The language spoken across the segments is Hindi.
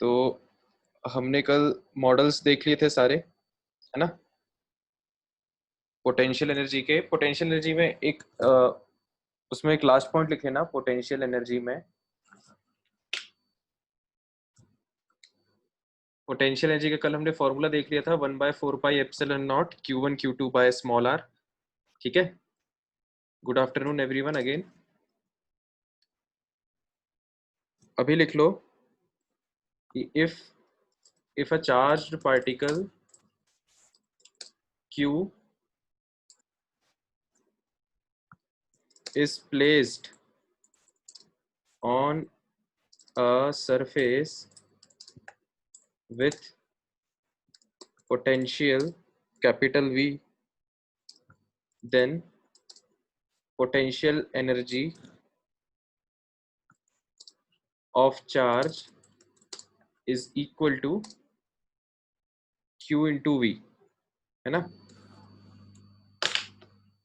तो हमने कल मॉडल्स देख लिए थे सारे, है ना। पोटेंशियल एनर्जी में एक उसमें एक लास्ट पॉइंट लिख लेना। पोटेंशियल एनर्जी में पोटेंशियल एनर्जी का कल हमने फॉर्मूला देख लिया था, 1/4πε0 Q1 Q2 by small r। ठीक है। Good afternoon everyone again. अभी लिख लो कि if a charged particle Q is placed on a surface with potential capital V, then potential energy of charge is equal to Q into V, है ना।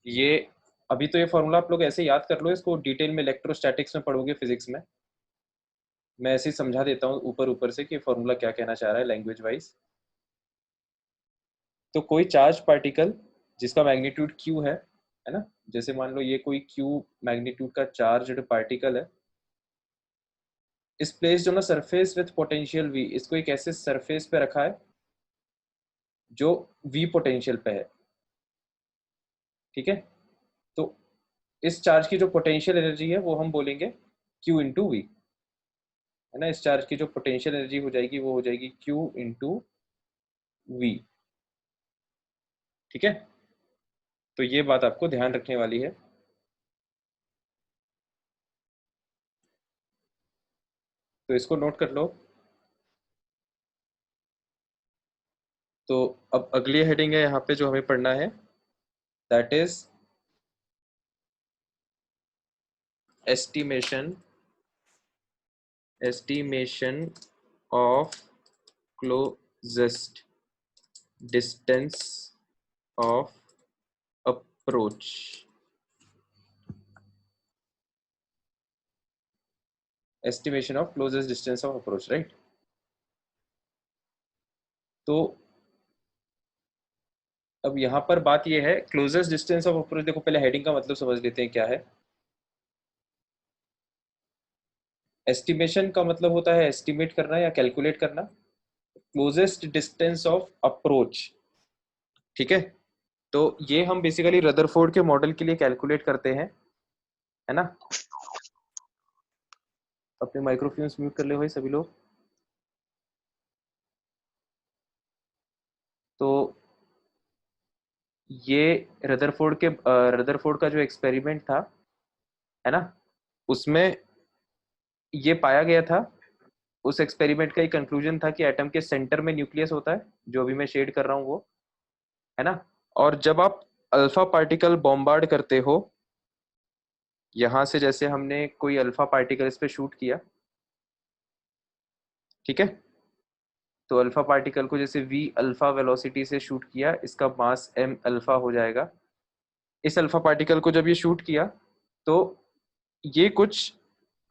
ये अभी तो ये फॉर्मूला आप लोग ऐसे याद कर लो, इसको डिटेल में इलेक्ट्रोस्टैटिक्स में पढ़ोगे फिजिक्स में। मैं ऐसे ही समझा देता हूँ ऊपर ऊपर से कि फॉर्मूला क्या कहना चाह रहा है लैंग्वेज वाइज। तो कोई चार्ज पार्टिकल जिसका मैग्नीट्यूड Q है ना। जैसे मान लो ये कोई Q मैग्नीट्यूड का चार्ज्ड पार्टिकल है, इस placed on a surface with potential V। इसको एक ऐसे सरफेस पे रखा है जो V पोटेंशियल पे है। ठीक है। तो इस चार्ज की जो पोटेंशियल एनर्जी है वो हम बोलेंगे Q इंटू वी, है ना। इस चार्ज की जो पोटेंशियल एनर्जी हो जाएगी वो हो जाएगी Q इंटू वी। ठीक है। तो ये बात आपको ध्यान रखने वाली है। तो इसको नोट कर लो। तो अब अगली हेडिंग है यहाँ पे जो हमें पढ़ना है, that is estimation of closest distance of approach। estimation of closest distance of approach, right. तो अब यहाँ पर बात ये है क्लोजेस्ट डिस्टेंस ऑफ अप्रोच। देखो पहले हेडिंग का मतलब समझ लेते हैं क्या है। एस्टिमेशन का मतलब होता है एस्टिमेट करना या कैलकुलेट करना। क्लोजेस्ट डिस्टेंस ऑफ अप्रोच, ठीक है। तो ये हम बेसिकली रदरफोर्ड के मॉडल के लिए कैलकुलेट करते हैं, है ना। अपने माइक्रोफोन्स म्यूट कर ले भाई सभी लोग। तो ये रदरफोर्ड का जो एक्सपेरिमेंट था, है ना, उसमें ये पाया गया था। उस एक्सपेरिमेंट का एक कंक्लूजन था कि एटम के सेंटर में न्यूक्लियस होता है, जो अभी मैं शेड कर रहा हूँ वो, है ना। और जब आप अल्फा पार्टिकल बॉम्बार्ड करते हो यहां से, जैसे हमने कोई अल्फा पार्टिकल इस पे शूट किया, ठीक है। तो अल्फा पार्टिकल को जैसे v अल्फा वेलोसिटी से शूट किया, इसका मास m अल्फा हो जाएगा। इस अल्फा पार्टिकल को जब ये शूट किया तो ये कुछ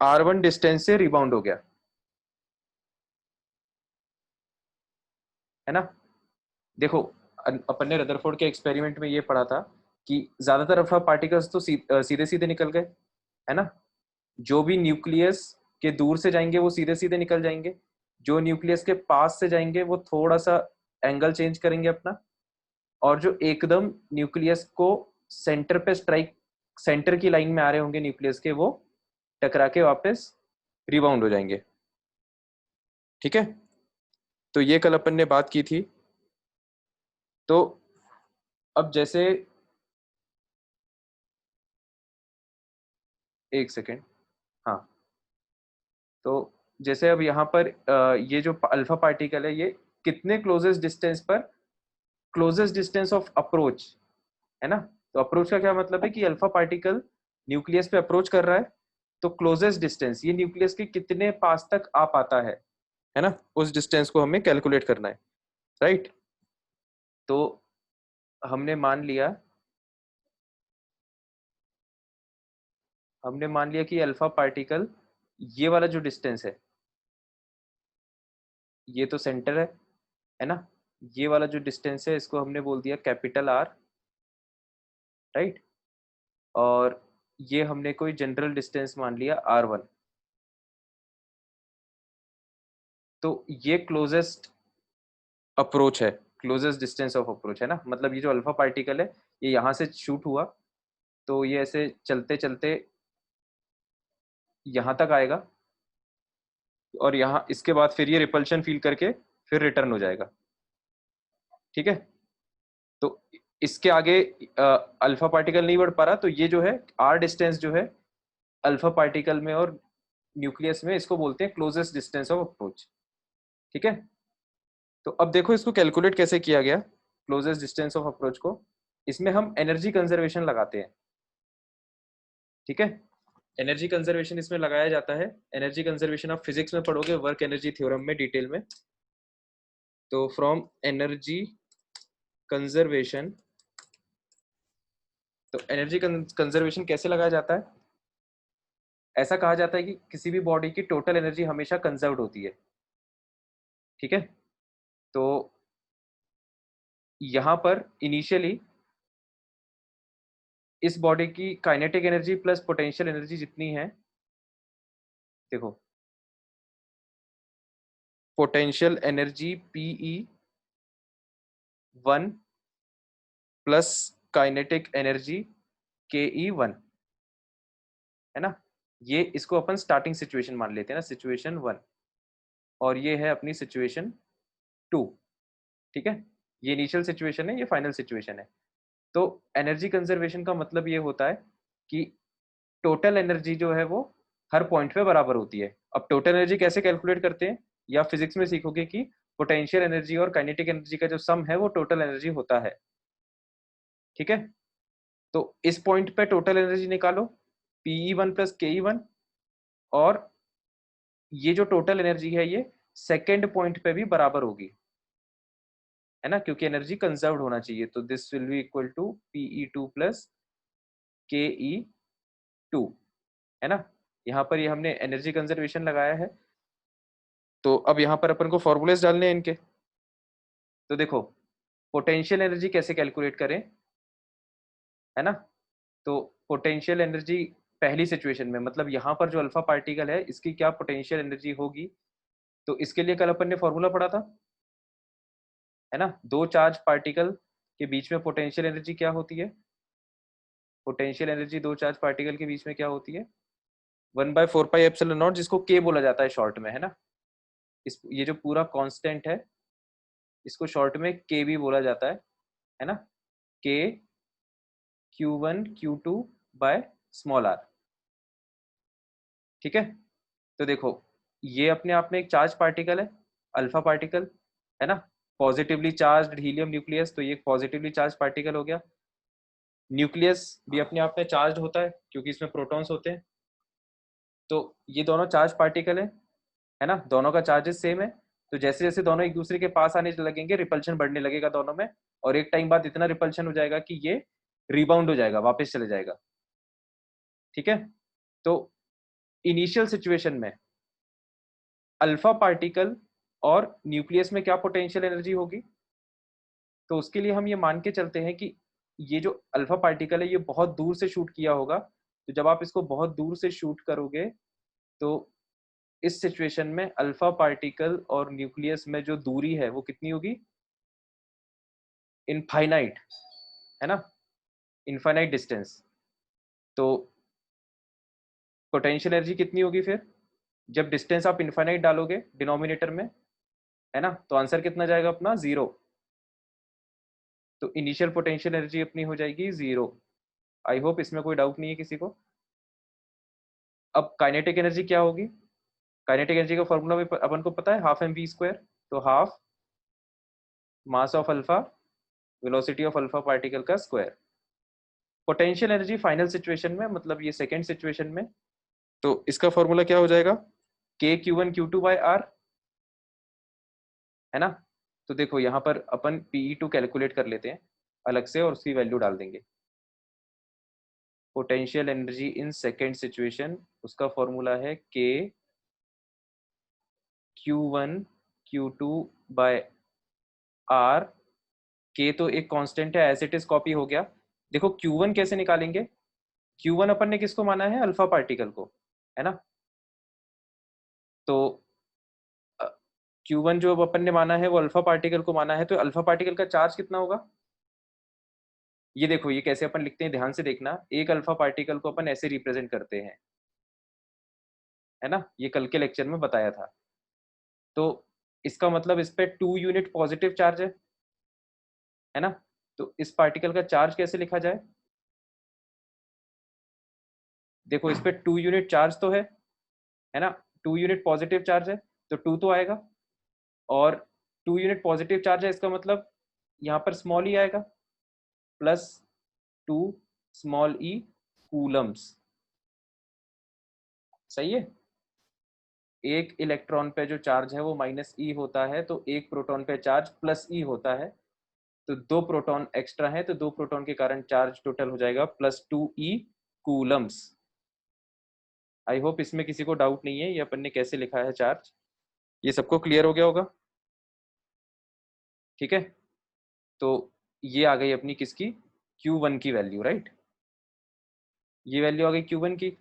r1 डिस्टेंस से रिबाउंड हो गया, है ना। देखो अपन ने रदरफोर्ड के एक्सपेरिमेंट में ये पढ़ा था कि ज्यादातर अल्फा पार्टिकल्स तो सीधे सीधे निकल गए, है ना। जो भी न्यूक्लियस के दूर से जाएंगे वो सीधे सीधे निकल जाएंगे, जो न्यूक्लियस के पास से जाएंगे वो थोड़ा सा एंगल चेंज करेंगे अपना, और जो एकदम न्यूक्लियस को सेंटर पे स्ट्राइक, सेंटर की लाइन में आ रहे होंगे न्यूक्लियस के, वो टकरा के वापस रिबाउंड हो जाएंगे। ठीक है। तो ये कल अपन ने बात की थी। तो अब जैसे, एक सेकेंड, हाँ। तो जैसे अब यहाँ पर ये जो अल्फा पार्टिकल है ये कितने क्लोजेस्ट डिस्टेंस पर, क्लोजेस्ट डिस्टेंस ऑफ अप्रोच, है ना। तो अप्रोच का क्या मतलब है कि अल्फा पार्टिकल न्यूक्लियस पे अप्रोच कर रहा है, तो क्लोजेस्ट डिस्टेंस ये न्यूक्लियस के कितने पास तक आ पाता है ना, उस डिस्टेंस को हमें कैलकुलेट करना है, राइट। तो हमने मान लिया कि अल्फा पार्टिकल ये वाला जो डिस्टेंस है, ये तो सेंटर है ना। ये वाला जो डिस्टेंस है इसको हमने बोल दिया कैपिटल आर, राइट। और ये हमने कोई जनरल डिस्टेंस मान लिया R1। तो ये क्लोजेस्ट अप्रोच है, क्लोजेस्ट डिस्टेंस ऑफ अप्रोच है ना। मतलब ये जो अल्फा पार्टिकल है ये यहाँ से शूट हुआ, तो ये ऐसे चलते चलते यहाँ तक आएगा, और यहाँ इसके बाद फिर ये रिपल्शन फील करके फिर रिटर्न हो जाएगा, ठीक है। तो इसके आगे अल्फा पार्टिकल नहीं बढ़ पा रहा, तो ये जो है आर डिस्टेंस जो है अल्फा पार्टिकल में और न्यूक्लियस में, इसको बोलते हैं क्लोजेस्ट डिस्टेंस ऑफ अप्रोच, ठीक है। तो अब देखो इसको कैलकुलेट कैसे किया गया क्लोजेस्ट डिस्टेंस ऑफ अप्रोच को। इसमें हम एनर्जी कंजर्वेशन लगाते हैं, ठीक है। एनर्जी कंजर्वेशन इसमें लगाया जाता है। एनर्जी कंजर्वेशन आप फिजिक्स में पढ़ोगे, वर्क एनर्जी थ्योरम में डिटेल में। तो फ्रॉम एनर्जी कंजर्वेशन, तो एनर्जी कंजर्वेशन कैसे लगाया जाता है? ऐसा कहा जाता है कि किसी भी बॉडी की टोटल एनर्जी हमेशा कंजर्व्ड होती है, ठीक है। तो यहां पर इनिशियली इस बॉडी की kinetic energy plus potential energy जितनी है, देखो potential energy PE1 plus kinetic energy KE1, है ना। ये इसको अपन स्टार्टिंग सिचुएशन मान लेते हैं ना, सिचुएशन 1, और ये है अपनी सिचुएशन 2, ठीक है। ये इनिशियल सिचुएशन है, ये फाइनल सिचुएशन है। तो एनर्जी कंजर्वेशन का मतलब ये होता है कि टोटल एनर्जी जो है वो हर पॉइंट पे बराबर होती है। अब टोटल एनर्जी कैसे कैलकुलेट करते हैं, या फिजिक्स में सीखोगे कि पोटेंशियल एनर्जी और काइनेटिक एनर्जी का जो सम है वो टोटल एनर्जी होता है, ठीक है। तो इस पॉइंट पे टोटल एनर्जी निकालो PE1 प्लस KE1, और ये जो टोटल एनर्जी है ये सेकेंड पॉइंट पे भी बराबर होगी, है ना, क्योंकि एनर्जी कंजर्व्ड होना चाहिए। तो this will be equal to PE2 plus KE2, है ना। यहाँ पर ये हमने एनर्जी कंजर्वेशन लगाया है। तो अब यहाँ पर अपन को फॉर्मूलेस डालने हैं इनके। तो देखो पोटेंशियल एनर्जी कैसे कैलकुलेट करें, है ना। तो पोटेंशियल एनर्जी पहली सिचुएशन में, मतलब यहाँ पर जो अल्फा पार्टिकल है इसकी क्या पोटेंशियल एनर्जी होगी, तो इसके लिए कल अपन ने फॉर्मूला पढ़ा था, है ना। दो चार्ज पार्टिकल के बीच में पोटेंशियल एनर्जी क्या होती है? पोटेंशियल एनर्जी दो चार्ज पार्टिकल के बीच में क्या होती है? 1/4πε0, जिसको के बोला जाता है शॉर्ट में, है ना। ये जो पूरा कांस्टेंट है इसको शॉर्ट में के भी बोला जाता है ना। के Q1 Q2 by small are, ठीक है। तो देखो ये अपने आप में एक चार्ज पार्टिकल है, अल्फा पार्टिकल, है ना। पॉजिटिवली चार्ज्ड हीलियम न्यूक्लियस, तो ये एक पॉजिटिवली चार्ज पार्टिकल हो गया। न्यूक्लियस भी अपने आप में चार्ज होता है क्योंकि इसमें प्रोटॉन्स होते हैं। तो ये दोनों चार्ज पार्टिकल है ना, दोनों का चार्जेस सेम है। तो जैसे जैसे दोनों एक दूसरे के पास आने लगेंगे रिपल्शन बढ़ने लगेगा दोनों में, और एक टाइम बाद इतना रिपल्शन हो जाएगा कि ये रिबाउंड हो जाएगा, वापस चले जाएगा, ठीक है। तो इनिशियल सिचुएशन में अल्फा पार्टिकल और न्यूक्लियस में क्या पोटेंशियल एनर्जी होगी, तो उसके लिए हम ये मान के चलते हैं कि ये जो अल्फा पार्टिकल है ये बहुत दूर से शूट किया होगा। तो जब आप इसको बहुत दूर से शूट करोगे तो इस सिचुएशन में अल्फा पार्टिकल और न्यूक्लियस में जो दूरी है वो कितनी होगी? इनफाइनाइट, है ना, इनफाइनाइट डिस्टेंस। तो पोटेंशियल एनर्जी कितनी होगी फिर जब डिस्टेंस आप इनफाइनाइट डालोगे डिनोमिनेटर में, है ना। तो आंसर कितना जाएगा अपना? 0। तो इनिशियल पोटेंशियल एनर्जी अपनी हो जाएगी 0। आई होप इसमें कोई डाउट नहीं है किसी को। अब काइनेटिक एनर्जी क्या होगी? काइनेटिक एनर्जी का फॉर्मूला भी अपन को पता है, हाफ एम वी स्क्वायर। तो half mass of alpha velocity of alpha particle का square. Potential energy final situation में, मतलब ये सेकेंड सिचुएशन में, तो इसका फॉर्मूला क्या हो जाएगा? के Q1 Q2 बाय आर, है ना। तो देखो यहाँ पर अपन PE2 कैलकुलेट कर लेते हैं अलग से और उसकी वैल्यू डाल देंगे। Potential energy in second situation, उसका फॉर्मूला है के Q1 Q2 bye R, K तो एक कांस्टेंट है, एज इट इज कॉपी हो गया। देखो Q1 कैसे निकालेंगे, Q1 अपन ने किसको माना है, अल्फा पार्टिकल को, है ना। तो Q1 जो अपन ने माना है वो अल्फा पार्टिकल को माना है, तो अल्फा पार्टिकल का चार्ज कितना होगा, ये देखो ये कैसे अपन लिखते हैं, ध्यान से देखना। एक अल्फा पार्टिकल को अपन ऐसे रिप्रेजेंट करते हैं, है ना, ये कल के लेक्चर में बताया था। तो इसका मतलब इस पे 2 यूनिट पॉजिटिव चार्ज है ना। तो इस पार्टिकल का चार्ज कैसे लिखा जाए, देखो इस पे 2 यूनिट चार्ज तो है ना, 2 यूनिट पॉजिटिव चार्ज है, तो 2 तो आएगा, और 2 यूनिट पॉजिटिव चार्ज है, इसका मतलब यहाँ पर स्मॉल ई आएगा, प्लस 2 स्मॉल ई कूलम्स। सही है। एक इलेक्ट्रॉन पे जो चार्ज है वो माइनस ई होता है, तो एक प्रोटॉन पे चार्ज प्लस ई होता है, तो 2 प्रोटॉन एक्स्ट्रा है, तो 2 प्रोटॉन के कारण चार्ज टोटल हो जाएगा +2 ई कूलम्स। आई होप इसमें किसी को डाउट नहीं है, ये अपन ने कैसे लिखा है चार्ज, ये सबको क्लियर हो गया होगा। ठीक है, तो ये आ गई अपनी किसकी, Q1 की वैल्यू, राइट। ये वैल्यू आ गई Q1 की।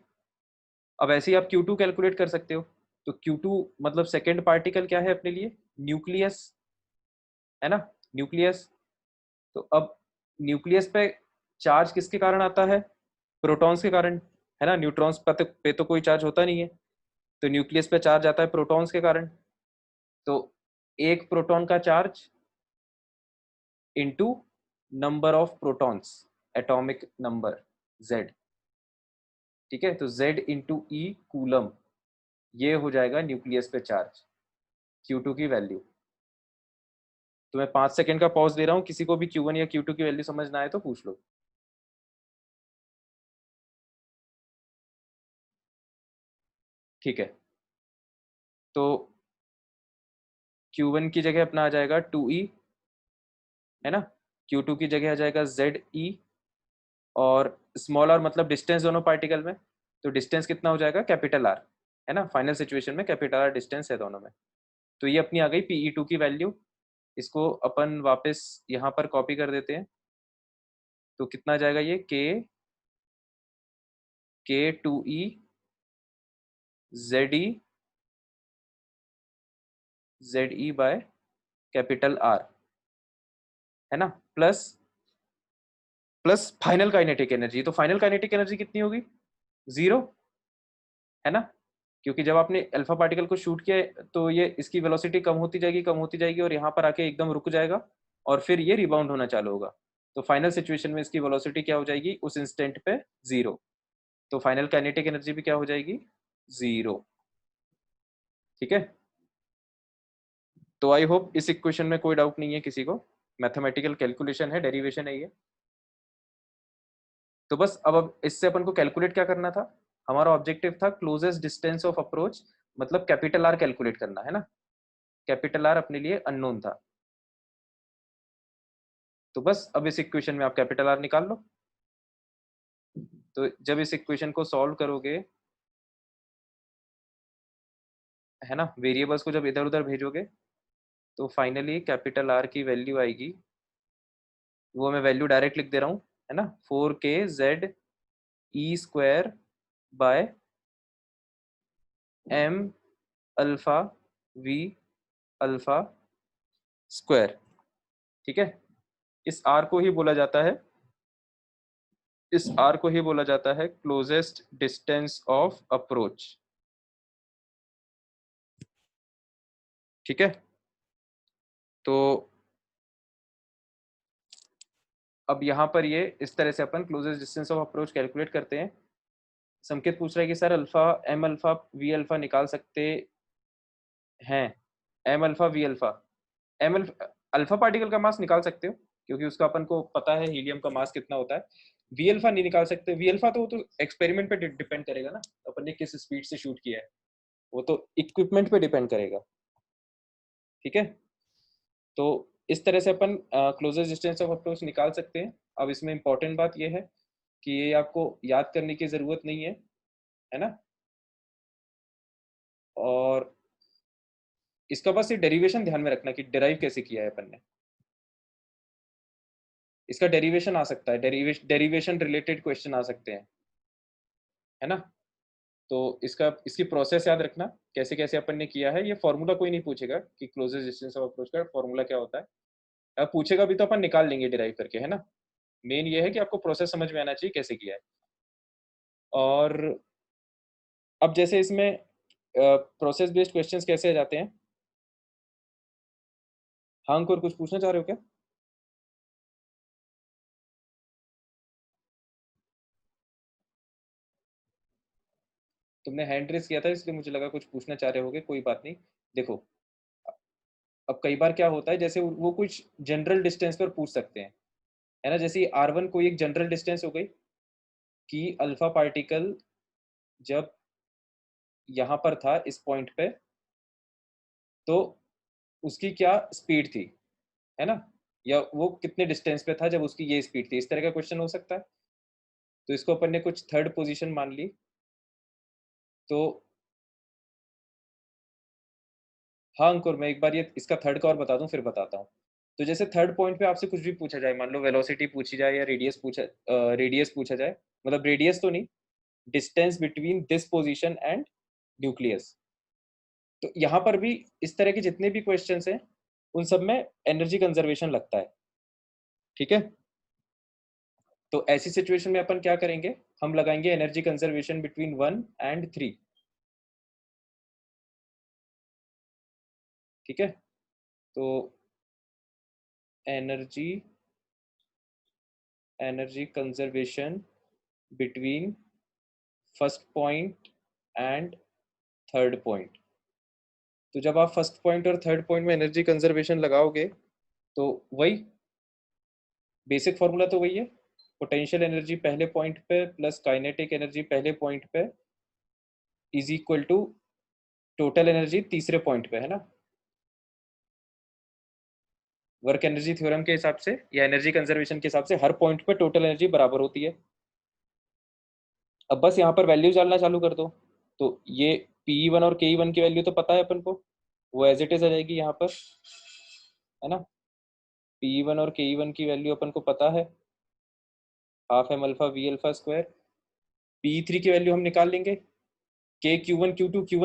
अब ऐसे ही आप Q2 कैलकुलेट कर सकते हो। तो Q2 मतलब सेकेंड पार्टिकल क्या है अपने लिए, न्यूक्लियस, है ना, न्यूक्लियस। तो अब न्यूक्लियस पे चार्ज किसके कारण आता है, प्रोटॉन्स के कारण, है ना। न्यूट्रॉन्स पे तो कोई चार्ज होता नहीं है, तो न्यूक्लियस पे चार्ज आता है प्रोटॉन्स के कारण। तो एक प्रोटॉन का charge into number of protons, atomic number Z। ठीक है, तो Z इंटू ई कूलम, ये हो जाएगा न्यूक्लियस पे चार्ज, Q2 की वैल्यू। तो मैं 5 सेकंड का पॉज दे रहा हूँ, किसी को भी Q1 या Q2 की वैल्यू समझ ना आए तो पूछ लो। ठीक है, तो Q1 की जगह अपना आ जाएगा 2E, है ना। Q2 की जगह आ जाएगा ZE, और स्मॉल आर मतलब डिस्टेंस दोनों पार्टिकल में, तो डिस्टेंस कितना हो जाएगा, कैपिटल आर, है ना। फाइनल सिचुएशन में कैपिटल आर डिस्टेंस है दोनों में। तो ये अपनी आ गई PE2 की वैल्यू। इसको अपन वापस यहाँ पर कॉपी कर देते हैं, तो कितना जाएगा ये K2E ZE by capital R, है ना, plus plus final kinetic energy. तो फाइनल काइनेटिक एनर्जी कितनी होगी, 0, है ना, क्योंकि जब आपने अल्फा पार्टिकल को शूट किया तो ये इसकी वेलोसिटी कम होती जाएगी, कम होती जाएगी, और यहाँ पर आके एकदम रुक जाएगा, और फिर ये रिबाउंड होना चालू होगा। तो फाइनल सिचुएशन में इसकी वेलोसिटी क्या हो जाएगी उस इंस्टेंट पे, 0। तो फाइनल काइनेटिक एनर्जी भी क्या हो जाएगी, 0। ठीक है, तो आई होप इस इक्वेशन में कोई डाउट नहीं है किसी को, मैथमेटिकल कैलकुलेशन है, डेरिवेशन है ये। तो बस अब इससे अपन को कैलकुलेट क्या करना था, हमारा ऑब्जेक्टिव था क्लोजेस्ट डिस्टेंस ऑफ अप्रोच, मतलब कैपिटल आर कैलकुलेट करना, है ना। कैपिटल आर अपने लिए अननोन था, तो बस अब इस इक्वेशन में आप कैपिटल आर निकाल लो। तो जब इस इक्वेशन को सॉल्व करोगे, है ना, वेरिएबल्स को जब इधर उधर भेजोगे, तो फाइनली कैपिटल आर की वैल्यू आएगी, वो मैं वैल्यू डायरेक्ट लिख दे रहा हूँ, है ना, 4k ZE² by M alpha V alpha square. ठीक है, इस आर को ही बोला जाता है, इस आर को ही बोला जाता है क्लोजेस्ट डिस्टेंस ऑफ अप्रोच। ठीक है, तो अब यहाँ पर ये इस तरह से अपन closest distance of approach calculate करते हैं। संकेत पूछ रहा है कि sir alpha M alpha V alpha निकाल सकते हैं, M alpha V alpha, M alpha particle का मास निकाल सकते हो, क्योंकि उसका अपन को पता है हीलियम का मास कितना होता है। वी अल्फा नहीं निकाल सकते, वी अल्फा तो वो तो एक्सपेरिमेंट पे डिपेंड करेगा ना, अपन ने किस स्पीड से शूट किया है, वो तो इक्विपमेंट पे डिपेंड करेगा। ठीक है, तो इस तरह से अपन क्लोजेस्ट डिस्टेंस ऑफ अप्रोच निकाल सकते हैं। अब इसमें इंपॉर्टेंट बात यह है कि ये आपको याद करने की जरूरत नहीं है ना, और इसका बस ये डेरिवेशन ध्यान में रखना कि डिराइव कैसे किया है अपन ने। इसका डेरिवेशन आ सकता है, डेरिवेशन रिलेटेड क्वेश्चन आ सकते हैं, है ना। तो इसकी प्रोसेस याद रखना कैसे कैसे अपन ने किया है। ये फॉर्मूला कोई नहीं पूछेगा कि क्लोजेस्ट डिस्टेंस ऑफ अप्रोच का फॉर्मूला क्या होता है। अब पूछेगा भी तो अपन निकाल लेंगे डिराइव करके, है ना। मेन ये है कि आपको प्रोसेस समझ में आना चाहिए कैसे किया है। और अब जैसे इसमें प्रोसेस बेस्ड क्वेश्चंस कैसे आ जाते हैं। हाँ अंकुर, कुछ पूछना चाह रहे हो क्या? तुमने हैंड रेस किया था इसलिए मुझे लगा कुछ पूछना चाह रहे होगे, कोई बात नहीं। देखो, अब कई बार क्या होता है, जैसे वो कुछ जनरल डिस्टेंस पर पूछ सकते हैं, है ना। जैसे R1 कोई एक जनरल डिस्टेंस हो गई कि अल्फा पार्टिकल जब यहाँ पर था इस पॉइंट पे, तो उसकी क्या स्पीड थी, है ना। या वो कितने डिस्टेंस पे था जब उसकी ये स्पीड थी, इस तरह का क्वेश्चन हो सकता है। तो इसको अपन ने कुछ थर्ड पोजीशन मान ली। तो हाँ अंकुर, मैं एक बार ये इसका थर्ड का और बता दूं फिर बताता हूँ। तो जैसे थर्ड पॉइंट पे आपसे कुछ भी पूछा जाए, मान लो वेलोसिटी पूछी जाए या रेडियस पूछा जाए, मतलब रेडियस तो नहीं, distance between this position and nucleus. तो यहाँ पर भी इस तरह के जितने भी क्वेश्चंस हैं उन सब में एनर्जी कंजर्वेशन लगता है, ठीक है। तो ऐसी सिचुएशन में अपन क्या करेंगे, हम लगाएंगे एनर्जी कंजर्वेशन बिटवीन 1 and 3, ठीक है। तो energy energy conservation between first point and third point. तो जब आप फर्स्ट पॉइंट और थर्ड पॉइंट में एनर्जी कंजर्वेशन लगाओगे तो वही बेसिक फॉर्मूला तो वही है, पोटेंशियल एनर्जी पहले पॉइंट पे प्लस काइनेटिक एनर्जी पहले पॉइंट पे is equal to total energy तीसरे पॉइंट पे, है ना। वर्क एनर्जी थ्योरम के हिसाब से या एनर्जी कंजर्वेशन के हिसाब से हर पॉइंट पे टोटल एनर्जी बराबर होती है। अब बस यहाँ पर वैल्यूज डालना चालू कर दो। तो ये Pe1 और Ke1 की वैल्यू तो पता है अपन को, वो एज इट इज आ जाएगी यहाँ पर, है ना। Pe1 और Ke1 की वैल्यू अपन को पता है, half M alpha we alpha square. Pe3 की वैल्यू हम निकाल लेंगे, के Q1 Q2 की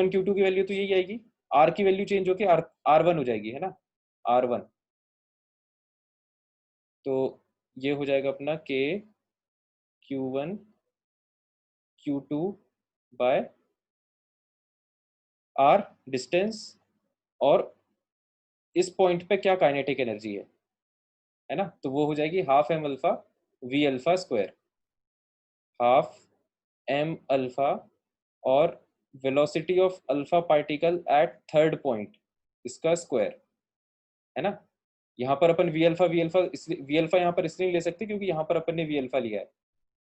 वैल्यू तो यही आएगी। आर की वैल्यू चेंज होके R1 हो जाएगी, है ना, R1। तो ये हो जाएगा अपना के Q1 Q2 bye are distance, और इस पॉइंट पे क्या काइनेटिक एनर्जी है ना। तो वो हो जाएगी half M alpha we alpha square, half M alpha और velocity of alpha particle at third point इसका स्क्वायर, है ना। यहाँ पर अपन वी अल्फा यहाँ पर इसलिए ले सकते क्योंकि यहाँ पर अपन ने वी अल्फा लिया है।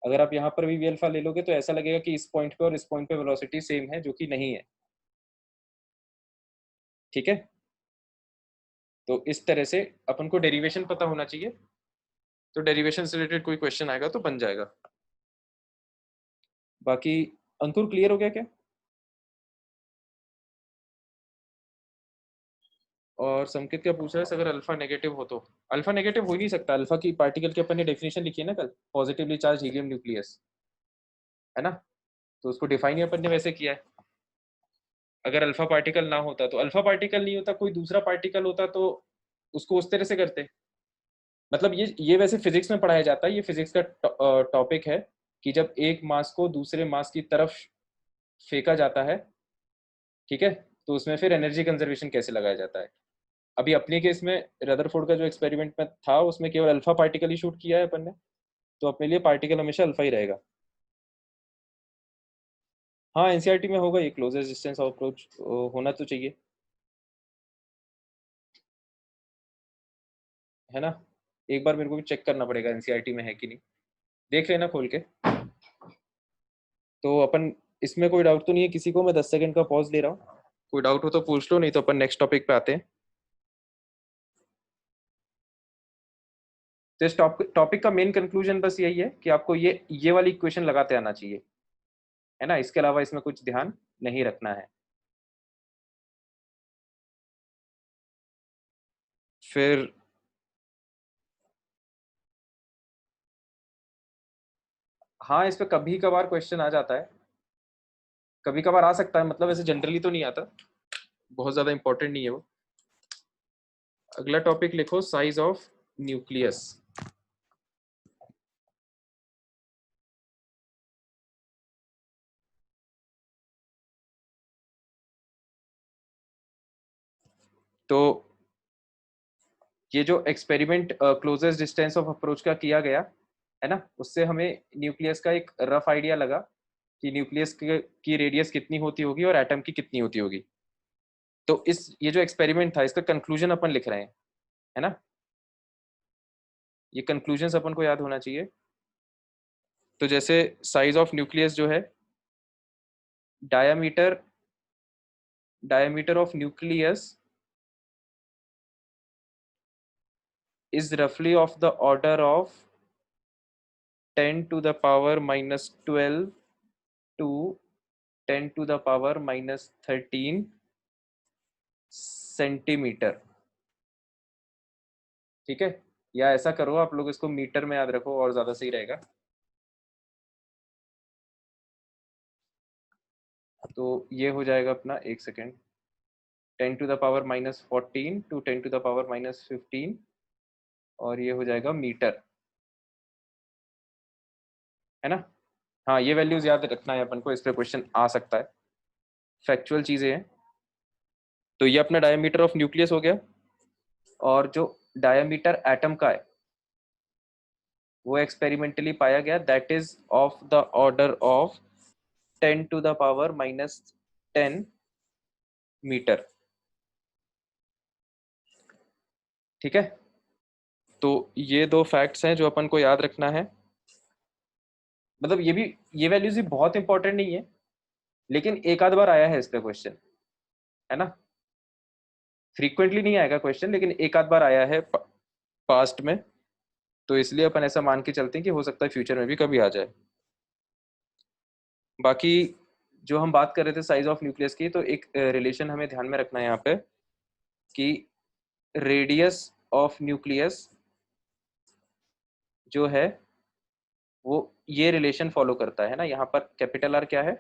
अगर आप यहाँ पर भी वी अल्फा ले लोगे तो ऐसा लगेगा कि इस पॉइंट पे और इस पॉइंट पे वेलोसिटी सेम है, जो कि नहीं है, ठीक है। तो इस तरह से अपन को डेरिवेशन पता होना चाहिए। तो डेरिवेशन से रिलेटेड कोई क्वेश्चन आएगा तो बन जाएगा। बाकी अंकुर क्लियर हो गया क्या? और संकेत क्या पूछ रहा है, अगर अल्फा नेगेटिव हो तो? अल्फा नेगेटिव हो ही नहीं सकता, अल्फा की पार्टिकल की अपन ने डेफिनेशन लिखी है ना कल, पॉजिटिवली चार्ज हीलियम न्यूक्लियस, है ना। तो उसको डिफाइन ही अपन ने वैसे किया है। अगर अल्फा पार्टिकल ना होता तो अल्फा पार्टिकल नहीं होता, कोई दूसरा पार्टिकल होता तो उसको उस तरह से करते। मतलब ये वैसे फिजिक्स में पढ़ाया जाता है, ये फिजिक्स का टॉपिक है कि जब एक मास को दूसरे मास की तरफ फेंका जाता है, ठीक है, तो उसमें फिर एनर्जी कंजर्वेशन कैसे लगाया जाता है। अभी अपने केस में रदरफोर्ड का जो एक्सपेरिमेंट में था उसमें केवल अल्फा पार्टिकल ही शूट किया है अपन ने, तो अपने लिए पार्टिकल हमेशा अल्फा ही रहेगा। हाँ एनसीईआरटी में होगा, ये क्लोजेस्ट डिस्टेंस ऑफ अप्रोच होना तो चाहिए, है ना। एक बार मेरे को भी चेक करना पड़ेगा एनसीईआरटी में है कि नहीं, देख लेना खोल के। तो अपन इसमें कोई डाउट तो नहीं है किसी को? मैं 10 सेकंड का पॉज ले रहा हूँ, कोई डाउट हो तो पूछ लो, नहीं तो अपन नेक्स्ट टॉपिक पे आते हैं। तो इस टॉपिक का मेन कंक्लूजन बस यही है कि आपको ये वाली इक्वेशन लगाते आना चाहिए, है ना। इसके अलावा इसमें कुछ ध्यान नहीं रखना है। फिर हाँ, इस पे कभी कभार क्वेश्चन आ जाता है, कभी कभार आ सकता है, मतलब ऐसे जनरली तो नहीं आता, बहुत ज्यादा इंपॉर्टेंट नहीं है वो। अगला टॉपिक लिखो, साइज ऑफ न्यूक्लियस। तो ये जो experiment closest distance of approach का किया गया है ना, उससे हमें न्यूक्लियस का एक रफ आइडिया लगा कि न्यूक्लियस की रेडियस कितनी होती होगी और एटम की कितनी होती होगी। तो इस ये जो एक्सपेरिमेंट था, इसका कंक्लूजन अपन लिख रहे हैं, है ना। ये कंक्लूजन अपन को याद होना चाहिए। तो जैसे साइज ऑफ न्यूक्लियस जो है, diameter diameter of nucleus is roughly of the order of 10 to the power minus 12 to 10 to the power minus 13 centimetre. ठीक है, या ऐसा करो आप लोग इसको मीटर में याद रखो और ज्यादा सही रहेगा। तो ये हो जाएगा अपना, एक second, 10 to the power minus 14 to 10 to the power minus 15, और ये हो जाएगा मीटर, है ना। हाँ, ये वैल्यूज याद रखना है अपन को, इस पे क्वेश्चन आ सकता है, फैक्चुअल चीजें हैं। तो ये अपना डायमीटर ऑफ न्यूक्लियस हो गया, और जो डायमीटर एटम का है वो एक्सपेरिमेंटली पाया गया, that is of the order of 10 to the power minus 10 metre. ठीक है, तो ये दो फैक्ट्स हैं जो अपन को याद रखना है। मतलब ये वैल्यूज भी बहुत इंपॉर्टेंट नहीं है, लेकिन एक आध बार आया है इस पे क्वेश्चन, है ना। फ्रीक्वेंटली नहीं आएगा क्वेश्चन, लेकिन एक आध बार आया है पास्ट में, तो इसलिए अपन ऐसा मान के चलते हैं कि हो सकता है फ्यूचर में भी कभी आ जाए। बाकी जो हम बात कर रहे थे साइज ऑफ न्यूक्लियस की, तो एक रिलेशन हमें ध्यान में रखना है यहाँ पे, कि रेडियस ऑफ न्यूक्लियस जो है वो ये रिलेशन फॉलो करता है ना। यहाँ पर कैपिटल आर क्या है,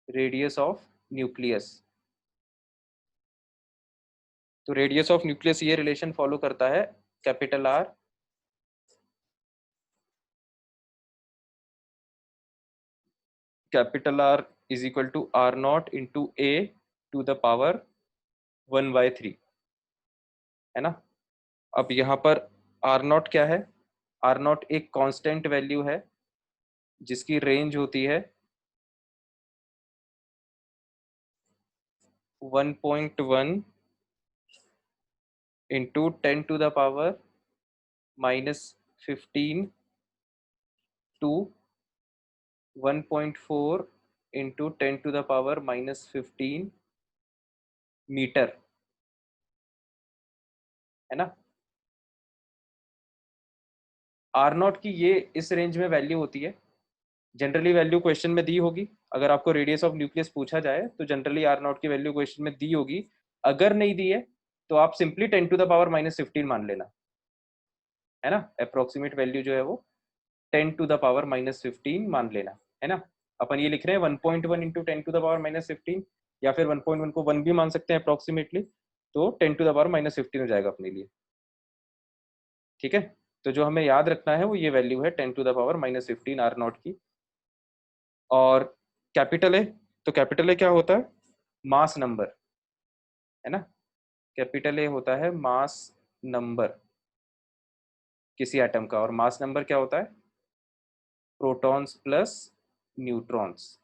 रेडियस ऑफ न्यूक्लियस। तो रेडियस ऑफ न्यूक्लियस ये रिलेशन फॉलो करता है, capital R is equal to R not into A to the power 1/3, है ना। अब यहाँ पर आर नॉट क्या है, आर नॉट एक कांस्टेंट वैल्यू है जिसकी रेंज होती है 1.1 into 10 to the power minus 15 to 1.4 into 10 to the power minus 15 metre, है ना। आर नॉट की ये इस रेंज में वैल्यू होती है, जनरली वैल्यू क्वेश्चन में दी होगी। अगर आपको रेडियस ऑफ न्यूक्लियस पूछा जाए तो जनरली आर नॉट की वैल्यू क्वेश्चन में दी होगी। अगर नहीं दी है तो आप simply 10 to the power minus 15 मान लेना, है ना। अप्रोक्सीमेट वैल्यू जो है वो 10 टू द पावर माइनस 15 मान लेना, है ना। अपन ये लिख रहे हैं 1.1 into 10 to the power minus 15, या फिर 1.1 को 1 भी मान सकते हैं अप्रोक्सीमेटली, तो 10 टू द पावर माइनस 15 हो जाएगा अपने लिए। ठीक है, तो जो हमें याद रखना है वो ये वैल्यू है 10 to the power minus 15 R not की। और कैपिटल ए, तो कैपिटल ए क्या होता है, मास नंबर, है ना। कैपिटल ए होता है मास नंबर किसी एटम का, और मास नंबर क्या होता है, प्रोटॉन्स प्लस न्यूट्रॉन्स।